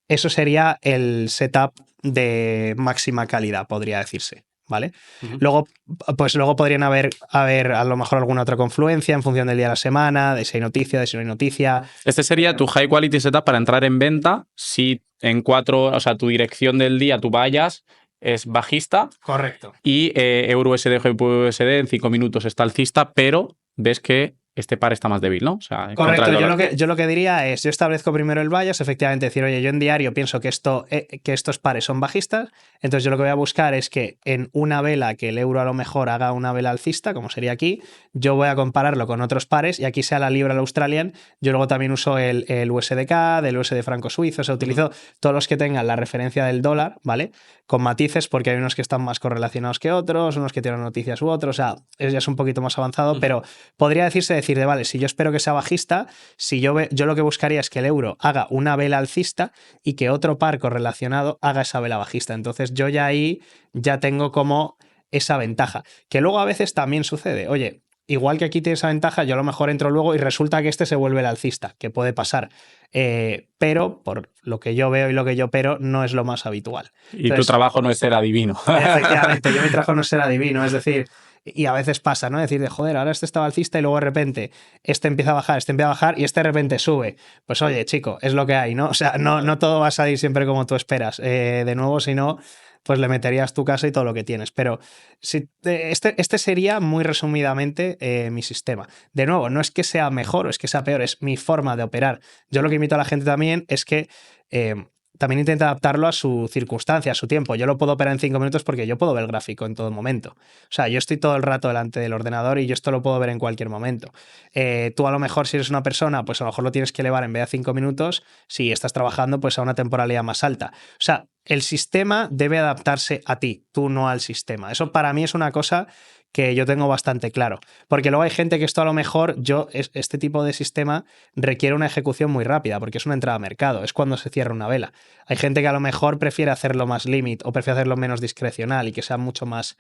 eso sería el setup de máxima calidad, podría decirse. ¿Vale? Luego podrían haber a lo mejor alguna otra confluencia en función del día de la semana, de si hay noticia, de si no hay noticia. Este sería tu high quality setup para entrar en venta si en 4, o sea, tu dirección del día, tú vayas, es bajista. Correcto. Y EURUSD, GBP/USD en 5 minutos está alcista, pero ves que este par está más débil, ¿no? O sea, correcto, yo lo que diría es, yo establezco primero el bias, efectivamente decir, oye, yo en diario pienso que estos pares son bajistas, entonces yo lo que voy a buscar es que en una vela que el euro a lo mejor haga una vela alcista, como sería aquí, yo voy a compararlo con otros pares y aquí sea la libra, el australian, yo luego también uso el USDK, del USD franco suizo, o sea, utilizo todos los que tengan la referencia del dólar, ¿vale? Con matices porque hay unos que están más correlacionados que otros, unos que tienen noticias u otros, o sea, eso ya es un poquito más avanzado, pero podría decir de, vale, si yo espero que sea bajista, si yo lo que buscaría es que el euro haga una vela alcista y que otro par correlacionado haga esa vela bajista. Entonces yo ya ahí ya tengo como esa ventaja, que luego a veces también sucede. Oye, igual que aquí tiene esa ventaja, yo a lo mejor entro luego y resulta que este se vuelve el alcista, que puede pasar. Pero por lo que yo veo y lo que yo opero, no es lo más habitual. Y entonces, tu trabajo no es ser adivino. Efectivamente, mi trabajo no es ser adivino, es decir, y a veces pasa, ¿no? Es decir, de joder, ahora este estaba alcista y luego de repente este empieza a bajar y este de repente sube. Pues oye, chico, es lo que hay, ¿no? O sea, no todo va a salir siempre como tú esperas. De nuevo, si no, pues le meterías tu casa y todo lo que tienes. Pero este sería muy resumidamente mi sistema. De nuevo, no es que sea mejor o es que sea peor, es mi forma de operar. Yo lo que invito a la gente también es que también intenta adaptarlo a su circunstancia, a su tiempo. Yo lo puedo operar en 5 minutos porque yo puedo ver el gráfico en todo momento. O sea, yo estoy todo el rato delante del ordenador y yo esto lo puedo ver en cualquier momento. Tú a lo mejor si eres una persona, pues a lo mejor lo tienes que elevar en vez de a 5 minutos. Si estás trabajando, pues a una temporalidad más alta. O sea, el sistema debe adaptarse a ti, tú no al sistema. Eso para mí es una cosa que yo tengo bastante claro. Porque luego hay gente que esto a lo mejor, este tipo de sistema requiere una ejecución muy rápida, porque es una entrada a mercado, es cuando se cierra una vela. Hay gente que a lo mejor prefiere hacerlo más limit o prefiere hacerlo menos discrecional y que sea mucho más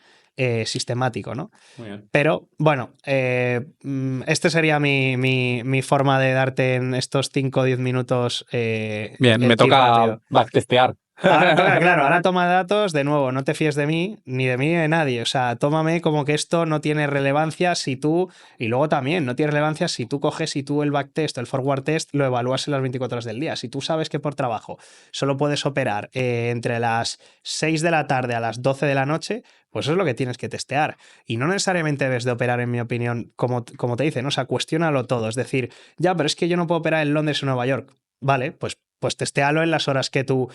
sistemático, ¿no? Muy bien. Pero bueno, este sería mi forma de darte en estos 5 o 10 minutos. Bien, me el tip toca rápido. backtestear. Ahora toca, claro, ahora toma datos, de nuevo, no te fíes de mí, ni de mí ni de nadie. O sea, tómame como que esto no tiene relevancia si tú, y luego también, no tiene relevancia si tú coges y tú el backtest o el forward test lo evalúas en las 24 horas del día. Si tú sabes que por trabajo solo puedes operar entre las 6 de la tarde a las 12 de la noche, pues eso es lo que tienes que testear. Y no necesariamente debes de operar, en mi opinión, como te dicen, ¿no? O sea, cuestiónalo todo. Es decir, ya, pero es que yo no puedo operar en Londres o Nueva York. Vale, pues testéalo en las horas que tú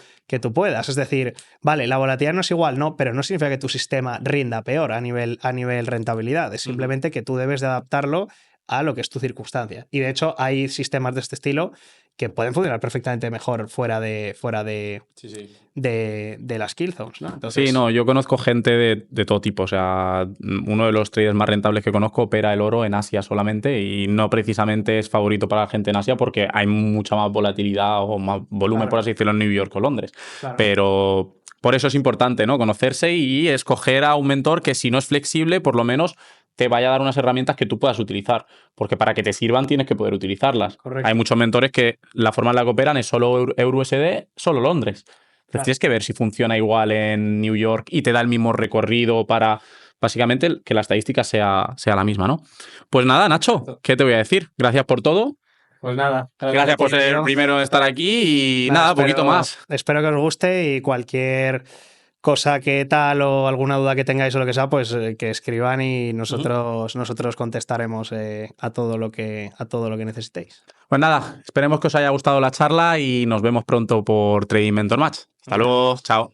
puedas. Es decir, vale, la volatilidad no es igual, no, pero no significa que tu sistema rinda peor a nivel rentabilidad. Es simplemente que tú debes de adaptarlo a lo que es tu circunstancia. Y de hecho, hay sistemas de este estilo que pueden funcionar perfectamente mejor fuera de las kill zones, ¿no? Entonces, Sí, no, yo conozco gente de todo tipo. O sea, uno de los traders más rentables que conozco opera el oro en Asia solamente y no precisamente es favorito para la gente en Asia porque hay mucha más volatilidad o más volumen, claro, por así decirlo, en New York o Londres. claro. Pero por eso es importante, ¿no? Conocerse y escoger a un mentor que, si no es flexible, por lo menos te vaya a dar unas herramientas que tú puedas utilizar. Porque para que te sirvan tienes que poder utilizarlas. Correcto. Hay muchos mentores que la forma en la que operan es solo EURUSD, solo Londres. Entonces Claro. tienes que ver si funciona igual en New York y te da el mismo recorrido para, básicamente, que la estadística sea la misma, ¿no? Pues nada, Nacho, ¿qué te voy a decir? Gracias por todo. Pues nada. Gracias por ser el primero en estar aquí y nada, poquito más. Espero que os guste y cualquier cosa que tal o alguna duda que tengáis o lo que sea, pues que escriban y nosotros contestaremos a todo lo que necesitéis. Pues nada, esperemos que os haya gustado la charla y nos vemos pronto por Trading Mentor Match. Hasta luego, chao.